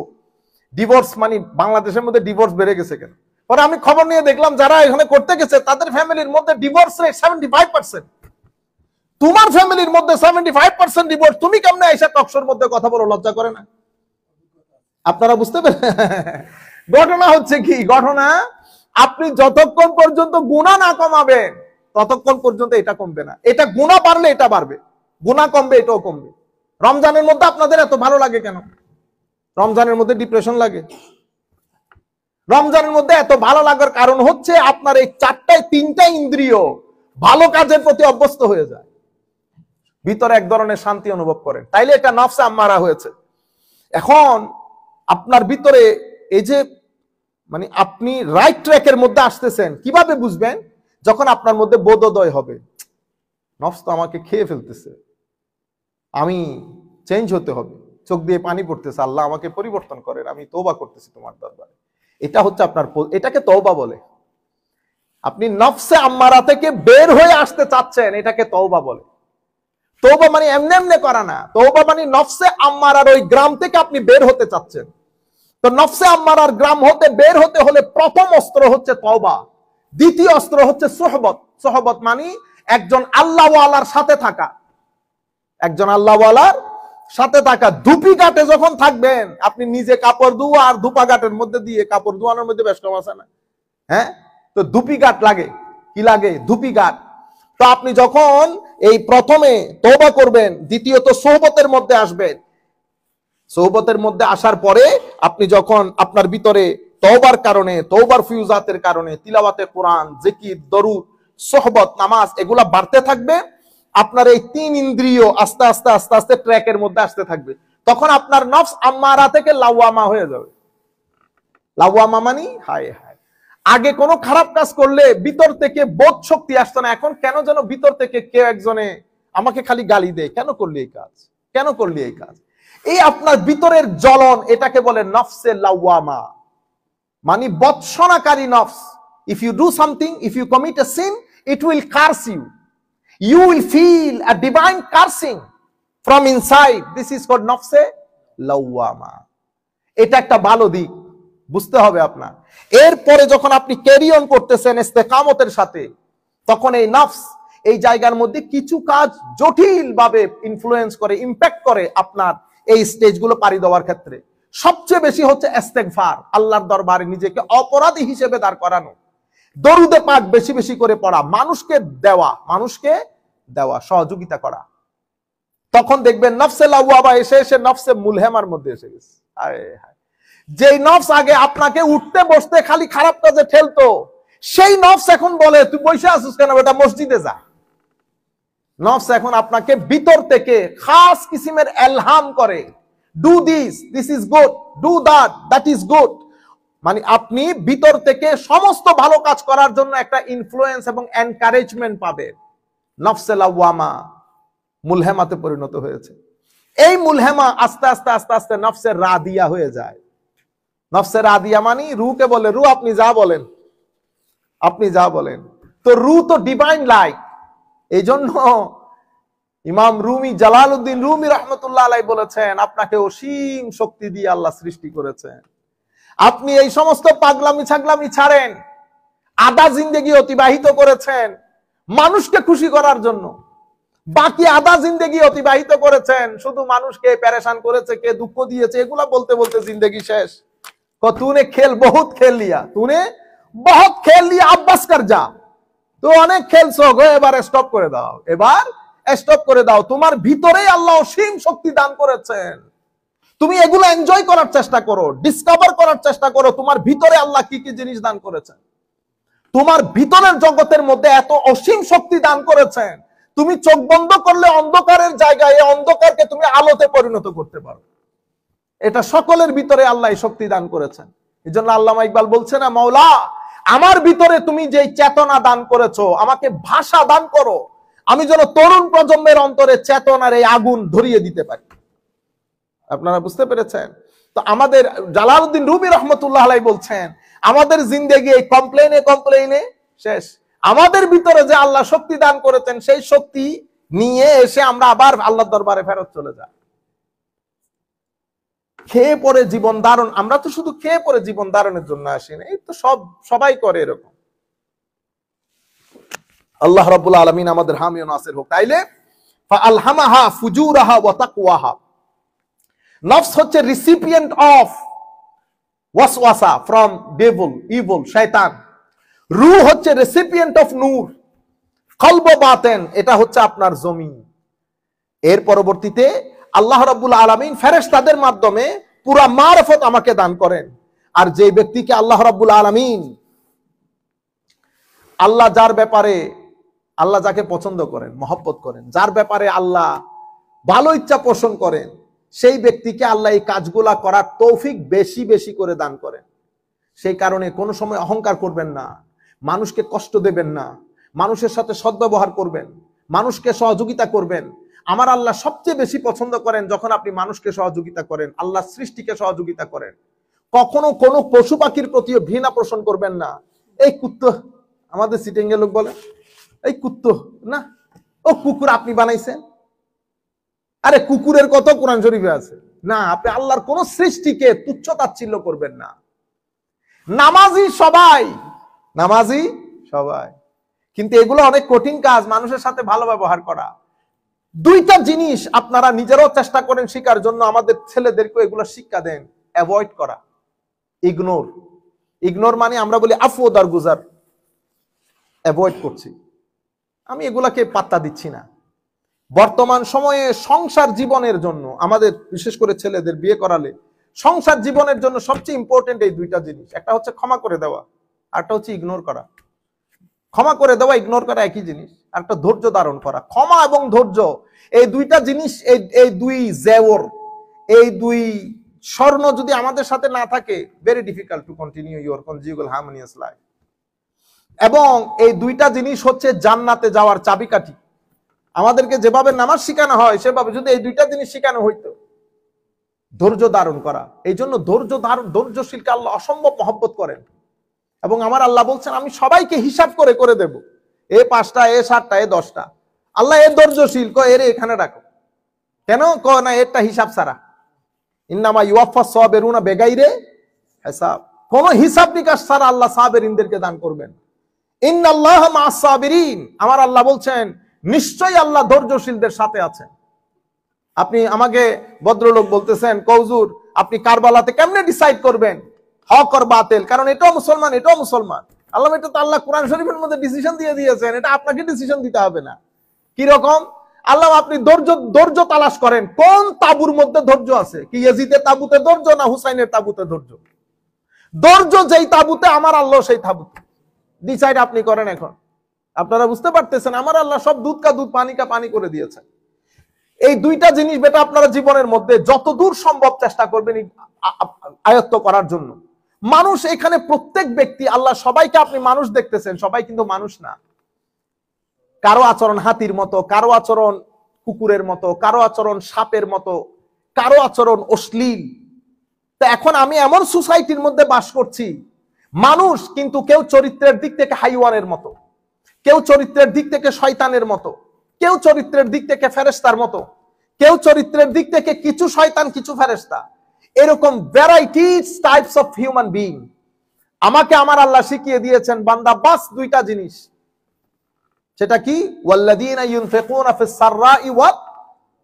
ডিভোর্স মানে বাংলাদেশের মধ্যে ডিভোর্স বেড়ে গেছে কেন? পরে আমি খবর নিয়ে দেখলাম যারা এখানে করতে গেছে তাদের ফ্যামিলির মধ্যে ডিভোর্স রেট 75%। তোমার ফ্যামিলির মধ্যে 75% ডিভোর্স, তুমি কেমনে এসে টক শোর মধ্যে কথা বলো? লজ্জা করে না? আপনারা বুঝতে পারেন ঘটনা হচ্ছে কি? ঘটনা আপনি যতক্ষণ পর্যন্ত গুনাহ না কমাবেন, ততক্ষণ পর্যন্ত এটা কমবে না। এটা গুনাহ বাড়লে এটা বাড়বে, গুনাহ কমবে এটাও কমবে। রমজানের মধ্যে আপনাদের এত ভালো লাগে কেন? রমজানের মধ্যে ডিপ্রেশন লাগে। রমজানের মধ্যে এত ভালো লাগার কারণ হচ্ছে আপনার এই 3টা ইন্দ্রিয় ভালো কাজের প্রতি অভ্যস্ত হয়ে যায়, ভিতরে এক ধরনের শান্তি অনুভব করেন। তাইলে এটা নফসে আম্মারা হয়েছে। এখন আপনার ভিতরে এই যে মানে আপনি রাইট ট্র্যাকের মধ্যে আসতেছেন, কিভাবে বুঝবেন? যখন আপনার মধ্যে বোধোদয় হবে, নফস তো আমাকে খেয়ে ফেলতেছে, আমি চেঞ্জ হতে হবে, চোখ দিয়ে পানি পড়তেছে, আল্লাহ আমাকে পরিবর্তন করেন, আমি তওবা করতেছি তোমার দরবারে। এটা হচ্ছে আপনার, এটাকে তওবা বলে। আপনি নফসে আম্মারা থেকে বের হয়ে আসতে চাচ্ছেন, এটাকে তওবা বলে। তওবা মানে এমনি এমনি করা না, তওবা মানে নফসে আম্মারার ওই গ্রাম থেকে আপনি বের হতে চাচ্ছেন। তো নফসে আম্মারার গ্রাম হতে বের হতে হলে প্রথম অস্ত্র হচ্ছে তওবা, দ্বিতীয় অস্ত্র হচ্ছে সোহবত। সোহবত মানে একজন আল্লাহওয়ালার সাথে থাকা, একজন আল্লাহওয়ালার সাথে থাকা। ধুপি ঘাটে যখন থাকবেন, আপনি নিজে কাপড় ধোয়া আর ধুপা ঘাটের মধ্যে দিয়ে, কাপড় ধোয়ানোর মধ্যে বেশ কম আছে না, হ্যাঁ? তো ধুপি ঘাট লাগে, কি লাগে? ধুপি ঘাট। তো আপনি যখন এই প্রথমে তওবা করবেন, দ্বিতীয়ত সোহবতের মধ্যে আসবেন, সোহবতের মধ্যে আসার পরে আপনি যখন আপনার ভিতরে তওবার কারণে, তওবার ফিউজাতের কারণে তিলাওয়াতে কোরআন, জিকির, দরুদ, সোহবত, নামাজ এগুলা বাড়তে থাকবে, আপনার এই তিন ইন্দ্রিয় আস্তে আস্তে আস্তে আস্তে ট্র্যাকের মধ্যে আসতে থাকবে। তখন আপনার নফস আম্মারা থেকে লাওয়ামা হয়ে যাবে। লাওয়ামা মানে হায় হায়, আগে কোনো খারাপ কাজ করলে ভিতর থেকে বোধ শক্তি আসতো না, এখন কেন যেন ভিতর থেকে কেউ একজনে আমাকে খালি গালি দেয়, কেন করলি এই কাজ, কেন করলি এই কাজ। এই আপনার ভিতরের জ্বলন, এটাকে বলে নফসে লাওয়ামা, মানে বৎসনাকারী নফস। If you do something, if you commit a sin, it will curse you. You will feel a divine cursing from inside. This is called nafse lawwama. এটা একটা ভালো দিক, বুঝতে হবে আপনার। এরপরে যখন আপনি ক্যারি অন করতেছেন ইস্তেকামতের সাথে, তখন এই নফস এই জায়গার মধ্যে কিছু কাজ জটিল ভাবে ইনফ্লুয়েন্স করে, ইম্প্যাক্ট করে আপনার এই স্টেজগুলো পাড়ি দেওয়ার ক্ষেত্রে। সবচেয়ে বেশি হচ্ছে ইস্তেগফার, আল্লাহর দরবারে নিজেকে অপরাধী হিসেবে দাঁড় করানো, দরুদে পাক বেশি বেশি করে পড়া, মানুষকে দেওয়া সহযোগিতা করা। তখন দেখবেন নফসে লাওয়ামা এসে এসে নফসে মুলহেমার মধ্যে এসে গেছে। যেই নফস আগে আপনাকে উঠতে বসতে খালি খারাপ কাজে ঠেলতো, সেই নফস এখন বলে তুই বসে আছিস কেন, বেটা মসজিদে যা। নফস এখন আপনাকে ভিতর থেকে খাস কিসিমের এলহাম করে, do this, this is good, do that, that is good. মানে আপনি ভিতর থেকে সমস্ত ভালো কাজ করার জন্য একটা ইনফ্লুয়েন্স এবং এনকারেজমেন্ট পাবেন। নফসে লাওয়ামা মুলহেমাতে পরিণত হয়েছে। এই মুলহেমা আস্তে আস্তে আস্তে আস্তে নফসে রাদিয়া হয়ে যায়। নফসে রাদিয়া মানে রুকে বলে, রু আপনি যা বলেন, আপনি যা বলেন। তো রু তো ডিভাইন লাইট, এই জন্য ইমাম রুমি, জালালউদ্দিন রুমি রহমতুল্লাহ আলাইহি বলেছেন, আপনাকে অসীম শক্তি দিয়ে আল্লাহ সৃষ্টি করেছেন। আপনি এই সমস্ত পাগলামি ছাগলামি ছাড়েন, আধা জিন্দেগি অতিবাহিত করেছেন মানুষকে খুশি করার জন্য, বাকি আধা জিন্দেগি অতিবাহিত করেছেন শুধু মানুষকে পেরেশান করেছে, কে দুঃখ দিয়েছে এগুলা বলতে বলতে জিন্দেগি শেষ। তूने खेल बहुत खेल लिया, तूने बहुत खेल लिया, अब बस कर जा, তো অনেক খেলছো গো, এবার স্টপ করে দাও, এবার স্টপ করে দাও। তোমার ভিতরেই আল্লাহ অসীম শক্তি দান করেছেন, তুমি এগুলো এনজয় করার চেষ্টা করো, ডিসকভার করার চেষ্টা করো, তোমার ভিতরে আল্লাহ কি কি জিনিস দান করেছেন। তোমার ভিতরের জগতের মধ্যে এত অসীম শক্তি দান করেছেন, তুমি চোখ বন্ধ করলে অন্ধকারের জায়গায় অন্ধকারকে তুমি আলোতে পরিণত করতে পারো। এটা সকলের ভিতরে আল্লাহ শক্তি দান করেছেন। এই জন্য আল্লামা ইকবাল বলছে না, মাওলা আমার ভিতরে তুমি যে চেতনা দান করেছো, আমাকে ভাষা দান করো, আমি যেন তরুণ প্রজন্মের অন্তরে চেতনার এই আগুন ধরিয়ে দিতে পারি। আপনারা বুঝতে পেরেছেন? তো আমাদের জালালউদ্দিন রুমি রহমতুল্লাহ আলাইহি বলছেন, আমাদের জিন্দেগি এই কমপ্লেইনে শেষ। আমাদের ভিতরে যে আল্লাহ শক্তি দান করেছেন, সেই শক্তি নিয়ে এসে আমরা আবার আল্লাহর দরবারে ফেরত চলে যাই। খেয়ে পরে জীবন ধারণ, আমরা তো শুধু খেয়ে পরে জীবন ধারণের জন্য আসি না, এই তো সবাই করে এরকম। আল্লাহ রাব্বুল আলামিন আমাদের হামি ও নাসির হোক। তাইলে ফাআলহামাহা ফুজুরাহা ওয়া তাকওয়াহা, নফস হচ্ছে রিসিপিয়েন্ট অফ ওয়াসওয়াসা ফ্রম ডেভিল, ইভিল, শয়তান। রূহ হচ্ছে রেসিপিয়েন্ট অফ নূর, কলব বাতেন, এটা হচ্ছে আপনার জমি। এর পরবর্তীতে আল্লাহ রাব্বুল আলামিন ফেরেশতাদের মাধ্যমে পুরা মারফত আমাকে দান করেন। আর যে ব্যক্তিকে আল্লাহ রাব্বুল আলামিন, আল্লাহ যার ব্যাপারে, আল্লাহ যাকে পছন্দ করেন, মহব্বত করেন, যার ব্যাপারে আল্লাহ ভালো ইচ্ছা পোষণ করেন, সেই ব্যক্তিকে আল্লাহ এই কাজগুলা করার তৌফিক বেশি বেশি করে দান করেন। সেই কারণে কোনো সময় অহংকার করবেন না, মানুষকে কষ্ট দেবেন না, মানুষের সাথে সদ্ব্যবহার করবেন, মানুষকে সহযোগিতা করবেন। আমার আল্লাহ সবচেয়ে বেশি পছন্দ করেন যখন আপনি মানুষকে সহযোগিতা করেন, আল্লাহ সৃষ্টিকে সহযোগিতা করেন। কখনো কোনো পশু পাখির প্রতিও ঘৃণা পোষণ করবেন না। এই কুত্তো, আমাদের সিটিংয়ের লোক বলে এই কুত্তো না, ও কুকুর আপনি বানাইছেন। আরে কুকুরের কত কোরআন শরীফে আছে না। আপনি আল্লাহর কোন সৃষ্টিকে তুচ্ছ তাচ্ছিল্য করবেন না। নামাজি সবাই, নামাজি সবাই, কিন্তু এগুলো অনেক কঠিন কাজ, মানুষের সাথে ভালো ব্যবহার করা। দুইটা জিনিস আপনারা নিজেরাও চেষ্টা করেন শিখার জন্য, আমাদের ছেলেদেরকে এগুলো শিক্ষা দেন। অ্যাভয়েড করা, ইগনোর। ইগনোর মানে আমরা বলি আফু দারগুজার, অ্যাভয়েড করছি, আমি এগুলাকে পাত্তা দিচ্ছি না। বর্তমান সময়ে সংসার জীবনের জন্য আমাদের, বিশেষ করে ছেলেদের বিয়ে করালে সংসার জীবনের জন্য সবচেয়ে ইম্পর্টেন্ট এই দুইটা জিনিস। একটা হচ্ছে ক্ষমা করে দেওয়া, আরটা হচ্ছে ইগনোর করা। ক্ষমা করে দেওয়া, ইগনোর করা একই জিনিস। আর একটা ধৈর্য ধারণ করা। ক্ষমা এবং ধৈর্য, এই দুইটা জিনিস, এই দুই জেওর, এই দুই স্বর্ণ যদি আমাদের সাথে না থাকে, very difficult to continue your conjugal harmonious life. এবং এই দুইটা জিনিস হচ্ছে জান্নাতে যাওয়ার চাবিকাঠি। আমাদেরকে যেভাবে নামাজ শেখানো হয় সেভাবে যদি এই দুইটা জিনিস শেখানো হইতো। ধৈর্য ধারণ করা, এই জন্য ধৈর্যশীলকে আল্লাহ অসম্ভব মহব্বত করেন। এবং আমার আল্লাহ বলছেন আমি সবাইকে হিসাব করে করে দেব, এ 5টা, এ 7টা, এ 10টা। আল্লাহ এ ধৈর্যশীল, কয় এর এখানে রাখো কেন, কয় না এরটা হিসাব ছাড়া। ইন্নামা ইউয়াফাস সাবিরুনা বিগাইরি হিসাব, কোন হিসাব নিকাশ ছাড়া আল্লাহ সাবিরিনদেরকে দান করবেন। ইন্নাল্লাহা মা'আস সাবিরিন, আমার আল্লাহ বলছেন নিশ্চয়ই আল্লাহ ধৈর্যশীলদের সাথে আছেন। আপনি আমাকে ভদ্রলোক বলতেছেন, কৌজুর আপনি কারবালাতে কেমনে ডিসাইড করবেন হক আর বাতিল, কারণ এটাও মুসলমান এটাও মুসলমান। আল্লাহ, এটা তো আল্লাহ কোরআন শরীফের মধ্যে ডিসিশন দিয়ে দিয়েছেন, এটা আপনাকে ডিসিশন দিতে হবে না। কি রকম? আল্লাহ আপনি ধৈর্য তালাশ করেন, কোন তাবুর মধ্যে ধৈর্য আছে, কি ইয়াজিদের তাবুতে ধৈর্য না হুসাইনের তাবুতে ধৈর্য? ধৈর্য যেই তাবুতে, আমার আল্লাহ সেই তাবুতে। ডিসাইড আপনি করেন। এখন আপনারা বুঝতে পারতেছেন, আমার আল্লাহ সব দুধ কা দুধ পানি কা পানি করে দিয়েছেন। এই দুইটা জিনিস বেটা আপনারা জীবনের মধ্যে যতদূর সম্ভব চেষ্টা করবেন আয়ত্ত করার জন্য। মানুষ এখানে প্রত্যেক ব্যক্তি, আল্লাহ সবাইকে, আপনি মানুষ দেখতেছেন, সবাই কিন্তু মানুষ না। কারো আচরণ হাতির মতো, কারো আচরণ কুকুরের মতো, কারো আচরণ সাপের মতো, কারো আচরণ অশ্লীল। তো এখন আমি এমন সোসাইটির মধ্যে বাস করছি, মানুষ কিন্তু কেউ চরিত্রের দিক থেকে হাইওয়ানের মতো, কেউ চরিত্রের দিক থেকে শয়তানের মতো, কেউ চরিত্রের দিক থেকে ফেরেশতার মতো, কেউ চরিত্রের দিক থেকে কিছু শয়তান কিছু ফেরেশতা, এরকম varieties types of human being. আমাকে আমার আল্লাহ শিখিয়ে দিয়েছেন বান্দা বাস দুইটা জিনিস। সেটা কি? ওয়াল্লাযীনা ইউনফিকুনা ফিস সাররাই ওয়াদ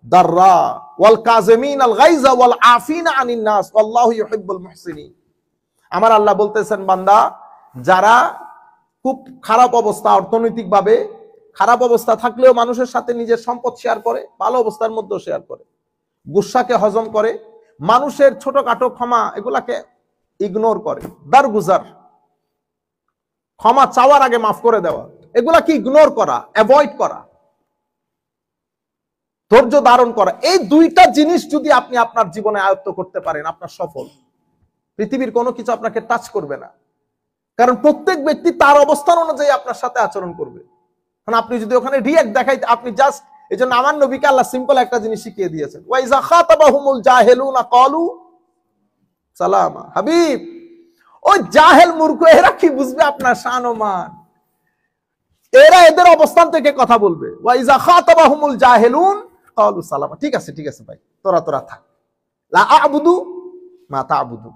দাররা ওয়াল কাযিমিনাল গায়যা ওয়াল আফিনা আনিন নাস ওয়াল্লাহু ইউহিব্বুল মুহসিনিন। আমার আল্লাহ বলতেছেন বান্দা যারা খুব খারাপ অবস্থা, অর্থনৈতিকভাবে খারাপ অবস্থা থাকলেও মানুষের সাথে নিজের সম্পদ শেয়ার করে, ভালো অবস্থার মধ্যেও শেয়ার করে, গুসাকে হজম করে, মানুষের ছোটখাটো ক্ষমা এগুলাকে ইগনোর করে, দারগুজার, ক্ষমা চাওয়ার আগে মাফ করে দেওয়া, এগুলাকে ইগনোর করা, অ্যাভয়েড করা, ধৈর্য ধারণ করা। এই দুইটা জিনিস যদি আপনি আপনার জীবনে আয়ত্ত করতে পারেন, আপনার সফল। পৃথিবীর কোনো কিছু আপনাকে টাচ করবে না, কারণ প্রত্যেক ব্যক্তি তার অবস্থান অনুযায়ী আপনার সাথে আচরণ করবে। কারণ আপনি যদি ওখানে রিঅ্যাক্ট দেখাইতে, আপনি জাস্ট, এই জন্য আমার নবীকে আল্লাহ সিম্পল একটা জিনিস শিখিয়ে দিয়েছেন, ওয়াইজা খাতাবাহুমুল জাহিলুনা ক্বালু সালামা। হাবিব, ওই জাহেল মূর্খ এরা কি বুঝবে আপনার শান ও মান? এরা এদের অবস্থান থেকে কথা বলবে। ওয়াইজা খাতাবাহুমুল জাহিলুন ক্বালু সালামা। ঠিক আছে ঠিক আছে ভাই, তোরা থাক, লা আ'বুদু মা তা'বুদু,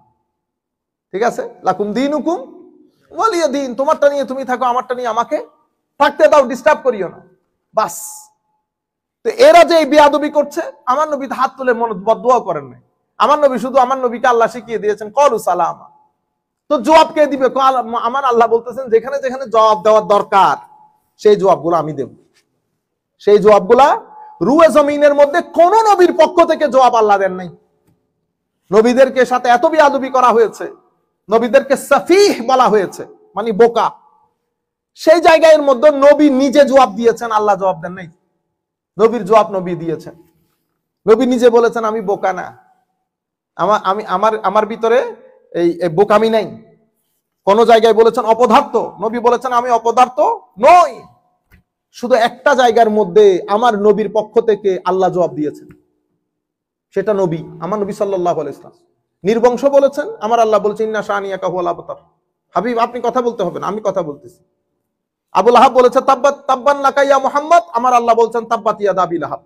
ঠিক আছে, লাকুম দীনুকুম ওয়ালিয়া দীন, তোমারটা নিয়ে তুমি থাকো, আমারটা নিয়ে আমাকে থাকতে দাও, ডিস্টার্ব করিও না, বাস। তো এরা যে এই বেয়াদবি করছে, আমার নবী হাত তুলে বদদুয়া করেন নাই। আমার নবী শুধু, আমার নবীকে আল্লাহ শিখিয়ে দিয়েছেন ক্বালু সালামা। তো জবাব কে দিবে? আমার আল্লাহ বলতেছেন যেখানে যেখানে জবাব দেওয়ার দরকার সেই জবাবগুলো আমি দেব। সেই জবাবগুলা রুয়ে জমিনের মধ্যে কোন নবীর পক্ষ থেকে জবাব আল্লাহ দেন নাই। নবীদেরকে সাথে এত বেয়াদবি করা হয়েছে, নবীদেরকে সাফিহ বলা হয়েছে, মানে বোকা। সেই জায়গার মধ্যে নবী নিজে জবাব দিয়েছেন, আল্লাহ জবাব দেন নাই। নবীর জবাব নবী দিয়েছেন। নবী নিজে বলেছেন আমি বোকা না, আমার ভিতরে এই বোকামি নাই। কোন জায়গায় বলেছেন অপদার্থ, নবী বলেছেন আমি অপদার্থ নই, শুধু একটা জায়গার মধ্যে আমার নবীর পক্ষ থেকে আল্লাহ জবাব দিয়েছেন, সেটা নবী, আমার নবী সাল্লাল্লাহু আলাইহি ওয়াসাল্লাম নির্বংশ বলেছেন, আমার আল্লাহ বলেছেন ইন্না শানিয়াকা হুয়াল আবতার। হাবিব আপনি কথা বলতে হবে না, আমি কথা বলতেছি। আবু লাহাব বলেছে তাব্বাত তাব্বান লাকা ইয়া মুহাম্মদ, আমার আল্লাহ বলছেন তাব্বাত ইয়াদা আবি লাহাব।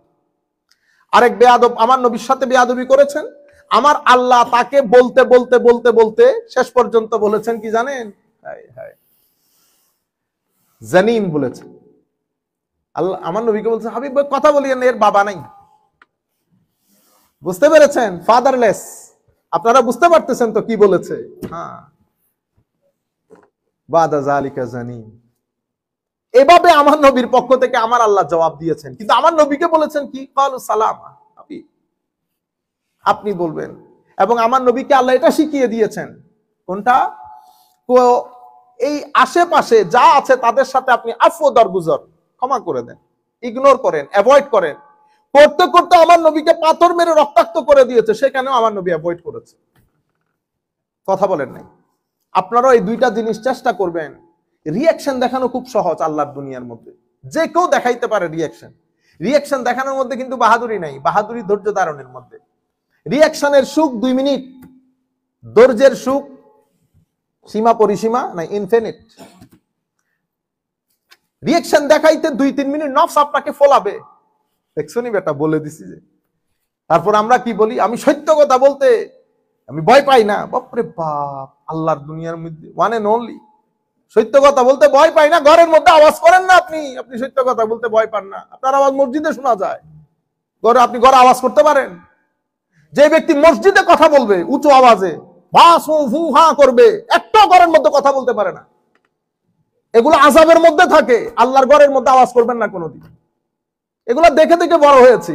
আরেক বেয়াদব আমার নবীর সাথে বেয়াদবি করেছেন, আমার আল্লাহ তাকে বলতে বলতে বলতে বলতে শেষ পর্যন্ত বলেছেন কি জানেন? হায় হায়, জানিম বলেছেন। আল্লাহ আমার নবীকে বলছে হাবিব কথা বলিয়েন, এর বাবা নাই। বুঝতে পেরেছেন? ফাদারলেস। আপনারা বুঝতে পারতেছেন তো কি বলেছে? হ্যাঁ, বাদা যালিকা জানিম। এভাবে আমার নবীর পক্ষ থেকে আমার আল্লাহ জবাব দিয়েছেন, কিন্তু আমার নবীকে বলেছেন কি? ক্বালু সালামা, আপনি বলবেন। এবং আমার নবীকে আল্লাহ এটা শিখিয়ে দিয়েছেন, কোনটা? এই আশেপাশে যা আছে তাদের সাথে আপনি আফু দরগুজর, ক্ষমা করে দেন, ইগনোর করেন, অ্যাভয়েড করেন। করতে করতে আমার নবীকে পাথর মেরে রক্তাক্ত করে দিয়েছে, সেখানেও আমার নবী অ্যাভয়েড করেছে, কথা বলেন নাই। আপনারাও এই দুইটা জিনিস চেষ্টা করবেন। রিয়াকশন দেখানো খুব সহজ আল্লাহর দুনিয়ার মধ্যে, যে কেউ দেখাইতে পারে রিয়াকশন। রিয়াকশন দেখানোর মধ্যে কিন্তু বাহাদুরি নাই, বাহাদুরি ধৈর্য ধারণের মধ্যে। রিয়াকশনের সুখ 2 মিনিট, ধৈর্যের সুখ সীমা পরিসীমা নাই, ইনফিনিট। রিয়াকশন দেখাইতে 2-3 মিনিট নফস আপনাকে ফলাবে। দেখছনি বেটা, বলে দিছি যে। তারপর আমরা কি বলি? আমি সত্য কথা বলতে আমি ভয় পাই না। বাপরে বাপ, আল্লাহর দুনিয়ার মধ্যে ওয়ান এন্ড অনলি সত্য কথা বলতে ভয় পাই না। ঘরের মধ্যে আওয়াজ করেন না আপনি, আপনি সত্য কথা বলতে ভয় পান না। আপনার আওয়াজ মসজিদে শোনা যায়, আপনি ঘরে আওয়াজ করতে পারেন। যে ব্যক্তি মসজিদে কথা বলবে উঁচু আওয়াজে, বাস হু হা করবে, একটা ঘরের মধ্যে কথা বলতে পারে না। এগুলো আযাবের মধ্যে থাকে। আল্লাহর ঘরের মধ্যে আওয়াজ করবেন না কোনোদিন। এগুলো দেখে দেখে বড় হয়েছি।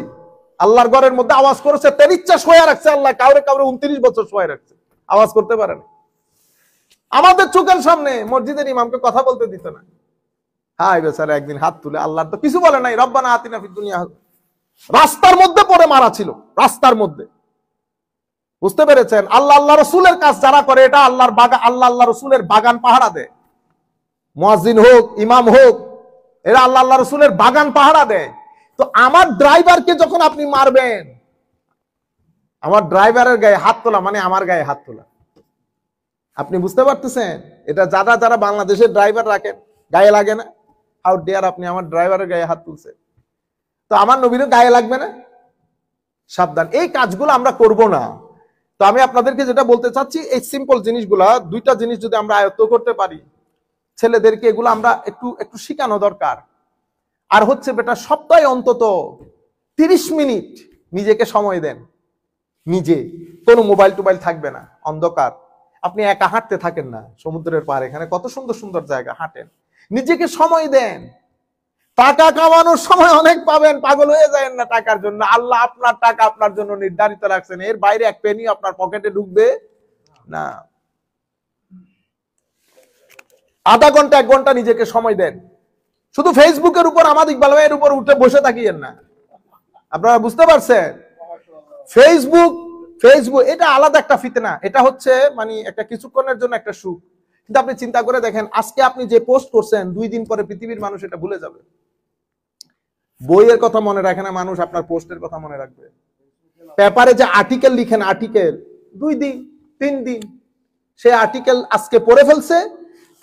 আল্লাহর ঘরের মধ্যে আওয়াজ করেছে, তের ইচ্ছা শোয়া রাখছে আল্লাহ, কাউরে 29 বছর শোয়া রাখছে, আওয়াজ করতে পারে না। আমাদের চোখের সামনে মসজিদের ইমামকে কথা বলতে দিত না। হায় বেচারা একদিন হাত তুলে, আল্লাহর তো কিছু বলে নাই, রব্বানা আতিনা ফিদ দুনিয়া। রাস্তার মধ্যে পড়ে মারা ছিল, রাস্তার মধ্যে। বুঝতে পেরেছেন? আল্লাহ আল্লাহ রসুলের কাজ যারা করে, এটা আল্লাহর বাগান, আল্লাহ আল্লাহ রসুলের বাগান পাহারা দেয়। মুয়াজ্জিন হোক, ইমাম হোক, এরা আল্লাহ আল্লাহ রসুলের বাগান পাহারা দেয়। তো আমার ড্রাইভারকে যখন আপনি মারবেন, আমার ড্রাইভারের গায়ে হাত তোলা মানে আমার গায়ে হাত তোলা। আপনি বুঝতে পারতেছেন? এটা যারা যারা বাংলাদেশের ড্রাইভার রাখেন, গায়ে লাগে না? হাউ ডেয়ার, আপনি আমার ড্রাইভারের গায়ে হাত তুলছে, তো আমার নবীরও গায়ে লাগবে না? সাবধান, এই কাজগুলো আমরা করব না। তো আমি আপনাদেরকে যেটা বলতে চাচ্ছি, এই সিম্পল জিনিসগুলা, দুইটা জিনিস যদি আমরা আয়ত্ত করতে পারি, ছেলেদেরকে এগুলো আমরা একটু একটু শিখানো দরকার। আর হচ্ছে বেটা, সপ্তাহে অন্তত 30 মিনিট নিজেকে সময় দেন। নিজে কোনো মোবাইল টোবাইল থাকবে না, অন্ধকার। আপনি একা হাঁটতে থাকেন না সমুদ্রের পাড়ে, এখানে কত সুন্দর সুন্দর জায়গা, হাঁটেন, নিজেকে সময় দেন। টাকা কামানোর সময় অনেক পাবেন, পাগল হয়ে যায় না টাকার জন্য। আল্লাহ আপনার টাকা আপনার জন্য নির্ধারিত রাখছেন, এর বাইরে এক পেনি আপনার পকেটে ঢুকবে না। আধা ঘন্টা 1 ঘন্টা নিজেকে সময় দেন। শুধু ফেসবুকের উপর আমাদের ইকবাল ভাইয়ের উপর উঠে বসে থাকিয়েন না। আপনারা বুঝতে পারছেন? ফেসবুক এটা আলাদা একটা ফিতনা। এটা হচ্ছে মানে একটা কিছুক্ষণের জন্য একটা সুখ, কিন্তু আপনি চিন্তা করে দেখেন, আজকে আপনি যে পোস্ট করছেন, 2 দিন পরে পৃথিবীর মানুষ এটা ভুলে যাবে। বইয়ের কথা মনে রাখে না মানুষ, আপনার পোস্টের কথা মনে রাখবে। পেপারে যে আর্টিকেল লিখেন, আর্টিকেল 2 দিন 3 দিন, সে আর্টিকেল আজকে পড়ে ফেলছে,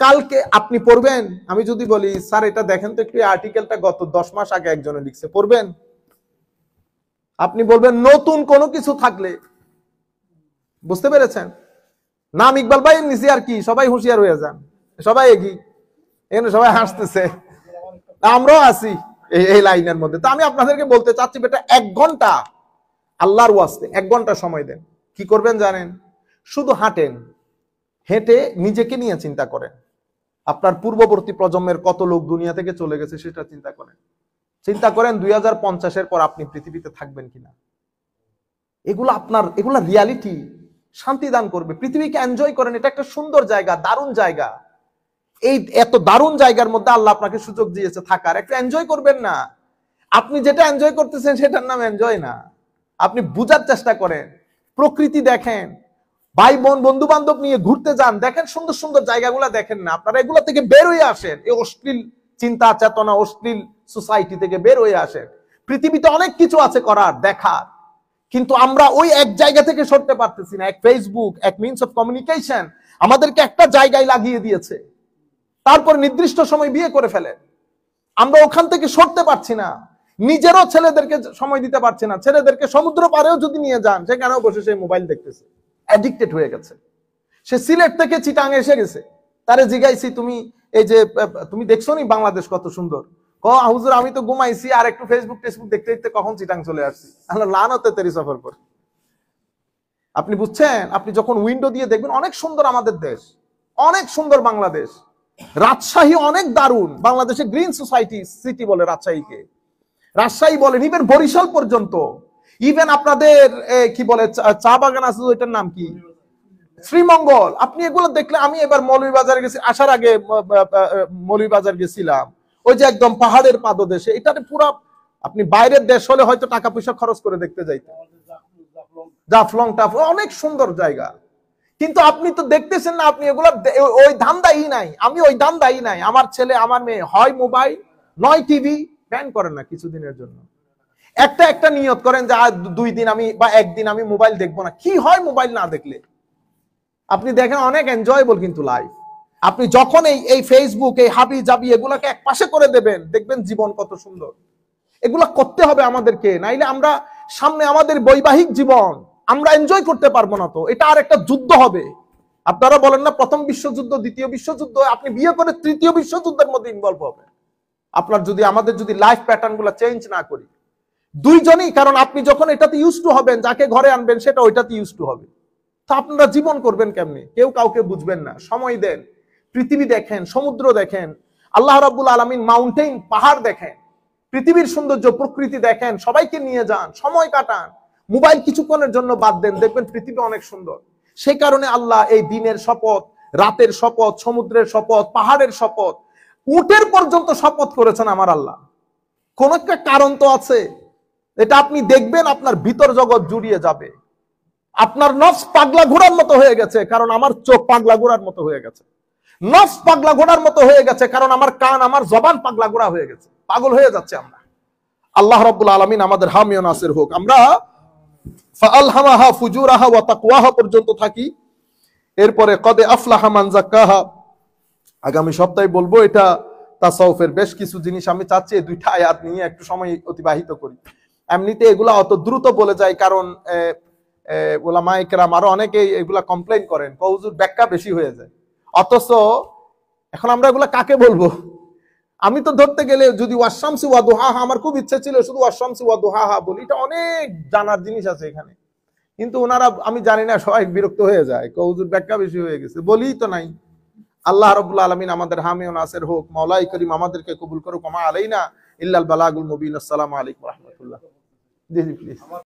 কালকে আপনি পড়বেন। আমি যদি বলি স্যার এটা দেখেন তো একটু, আর্টিকেলটা গত 10 মাস আগে একজনে লিখছে, পড়বেন? আপনি বলবেন নতুন কোনো কিছু থাকলে। বুঝতে পেরেছেন? নাম ইকবাল ভাই নিচে আর কি, সবাই হুঁশিয়ার হয়ে যান, সবাই এগিয়ে, এখানে সবাই হাসতেছে, আমরাও আছি এই লাইনের মধ্যে। তো আমি আপনাদেরকে বলতে চাচ্ছি বেটা, 1 ঘন্টা আল্লাহর ওয়াস্তে 1 ঘন্টা সময় দেন। কি করবেন জানেন? শুধু হাঁটেন, হেঁটে নিজেকে নিয়ে চিন্তা করেন। আপনার পূর্ববর্তী প্রজন্মের কত লোক দুনিয়া থেকে চলে গেছে সেটা চিন্তা করেন। চিন্তা করেন 2050-এর পর আপনি পৃথিবীতে থাকবেন কিনা। এগুলা রিয়ালিটি, শান্তি দান করবে। পৃথিবীকে এনজয় করেন, এটা একটা সুন্দর জায়গা, দারুণ জায়গা। এই এত দারুণ জায়গার মধ্যে আল্লাহ আপনাকে সুযোগ দিয়েছে থাকার, একটু এনজয় করবেন না? আপনি যেটা এনজয় করতেছেন সেটার নাম এনজয় না। আপনি বুঝার চেষ্টা করেন, প্রকৃতি দেখেন, ভাই বোন বন্ধু বান্ধব নিয়ে ঘুরতে যান, দেখেন সুন্দর সুন্দর জায়গাগুলো দেখেন না? আপনারা এগুলো থেকে বের হয়ে আসেন, এই অশ্লীল চিন্তা চেতনা অশ্লীল সোসাইটি থেকে বের হয়ে আসেন। পৃথিবীতে অনেক কিছু আছে করার, দেখার, কিন্তু আমরা ওই এক জায়গা থেকে সরতে পারতেছি না। এক ফেসবুক, এক মিনস অফ কমিউনিকেশন আমাদেরকে একটা জায়গায় লাগিয়ে দিয়েছে, তারপর নির্দিষ্ট সময় বিয়ে করে ফেলে। আমরা ওখান থেকে সরতে পারছি না, নিজেরও ছেলেদেরকে সময় দিতে পারছি না। ছেলেদেরকে সমুদ্র পাড়েও যদি নিয়ে যান, সেখানেও বসে সে মোবাইল দেখতেছে, অ্যাডিক্টেড হয়ে গেছে। সে সিলেট থেকে চিটাং এসে গেছে, তারে জিজ্ঞাইছি তুমি এই যে তুমি দেখছো নি বাংলাদেশ কত সুন্দর, হুজুর আমি তো ঘুমাইছি আর একটু ফেসবুক টেসবুক দেখতে দেখতে কখন চিটাং চলে আসছি। লানতে তেরি সফর করে। আপনি বুঝছেন, আপনি যখন উইন্ডো দিয়ে দেখবেন অনেক সুন্দর আমাদের দেশ, অনেক সুন্দর বাংলাদেশ। রাজশাহী অনেক দারুণ, বাংলাদেশে গ্রিন সোসাইটি সিটি বলে রাজশাহীকে, রাজশাহী বলেন, ইভেন বরিশাল পর্যন্ত, ইভেন আপনাদের কি বলে চা বাগান আছে ওইটার নাম কি, শ্রীমঙ্গল। আপনি এগুলো দেখলে, আমি এবার মৌলভীবাজার গেছি, আসার আগে মৌলভীবাজার গেছিলাম, ওই যে একদম পাহাড়ের পাদদেশে, এটাতে পুরো আপনি বাইরের দেশ হলে হয়তো টাকা পয়সা খরচ করে দেখতে যাইতেন। জাফলং টাফলং অনেক সুন্দর জায়গা, কিন্তু আপনি তো দেখতেছেন না, আপনি এগুলো ওই ধান্দাই নাই। আমি ওই ধান্দাই নাই। আমার ছেলে আমার মেয়ে হয় মোবাইল নয় টিভি, ব্যান করেন না কিছুদিনের জন্য, একটা নিয়ত করেন যে 2 দিন আমি বা 1 দিন আমি মোবাইল দেখবো না। কি হয় মোবাইল না দেখলে? আপনি দেখেন অনেক এনজয়েবল কিন্তু লাইফ। আপনি যখন এই ফেসবুক, এই হাবি জাবি এগুলাকে এক পাশে করে দেবেন, দেখবেন জীবন কত সুন্দর। এগুলা করতে হবে আমাদেরকে, নাইলে আমরা সামনে আমাদের বৈবাহিক জীবন আমরা এনজয় করতে পারবো না। তো এটা আর একটা যুদ্ধ হবে। আপনারা বলেন না প্রথম বিশ্বযুদ্ধ, দ্বিতীয় বিশ্বযুদ্ধ, আপনি বিয়ে করে তৃতীয় বিশ্বযুদ্ধের মধ্যে ইনভলভ হবে আপনার, যদি আমাদের যদি লাইফ প্যাটার্ন গুলা চেঞ্জ না করি দুইজনই। কারণ আপনি যখন এটাতে ইউজ টু হবেন, যাকে ঘরে আনবেন সেটা ওইটাতে ইউজ টু হবে। তা আপনারা জীবন করবেন কেমনে? কেউ কাউকে বুঝবেন না। সময় দেন, পৃথিবী দেখেন, সমুদ্র দেখেন, আল্লাহ রাব্বুল আলামিন মাউন্টেন পাহাড় দেখেন, পৃথিবীর সৌন্দর্য প্রকৃতি দেখেন, সবাইকে নিয়ে যান, সময় কাটান। মোবাইল কিছুক্ষণের জন্য বাদ দেন, দেখবেন পৃথিবী অনেক সুন্দর। সেই কারণে আল্লাহ এই দিনের শপথ, রাতের শপথ, সমুদ্রের শপথ, পাহাড়ের শপথ, উটের পর্যন্ত শপথ করেছেন আমার আল্লাহ। কোন একটা কারণ তো আছে। এটা আপনি দেখবেন, আপনার ভিতর জগৎ জুড়িয়ে যাবে। আপনার নফস পাগলা ঘোড়ার মতো হয়ে গেছে, কারণ আমার চোখ পাগলা ঘোড়ার মতো হয়ে গেছে। নফস পাগলা ঘোড়ার মতো হয়ে গেছে, কারণ আমার কান, আমার জবান পাগলা ঘোড়া হয়ে গেছে। পাগল হয়ে যাচ্ছে আমরা। আল্লাহ রাব্বুল আলামিন আমাদের হামি ও নাসির হোক। আমরা ফাআলহামাহা ফুজুরাহা ওয়া তাকওয়াহা পর্যন্ত থাকি। এরপরে কদে আফলাহা মান যাক্কাহা আগামী সপ্তাহে বলবো। এটা তাসাউফের বেশ কিছু জিনিস আমি চাচ্ছি এই 2টা আয়াত নিয়ে একটু সময় অতিবাহিত করি। এমনিতে এগুলা অত দ্রুত বলে যায়, কারণ উলামায়ে কেরাম আরো অনেকেই এগুলা কমপ্লেইন করেন, হুজুর ব্যাখ্যা বেশি হয়ে যায়। অথচ এখন আমরা এগুলা কাকে বলবো? আমি তো ধরতে গেলে যদি ওয়াশামসি ওয়া দুহাহা, আমার খুব ইচ্ছে ছিল শুধু ওয়াশামসি ওয়া দুহাহা বলি, এটা অনেক জানার জিনিস আছে এখানে। কিন্তু ওনারা, আমি জানি না, সবাই বিরক্ত হয়ে যায়, হুজুর ব্যাখ্যা বেশি হয়ে গেছে, বলি তো নাই। আল্লাহ রাব্বুল আলামিন আমাদের হামি ও নাসির হোক। মাওলাই করিম আমাদেরকে কবুল করুক। ওয়া মা আলাইনা ইল্লাল বালাগুল মুবিন। আসসালামু আলাইকুম ওয়া রাহমাতুল্লাহ। জি প্লিজ।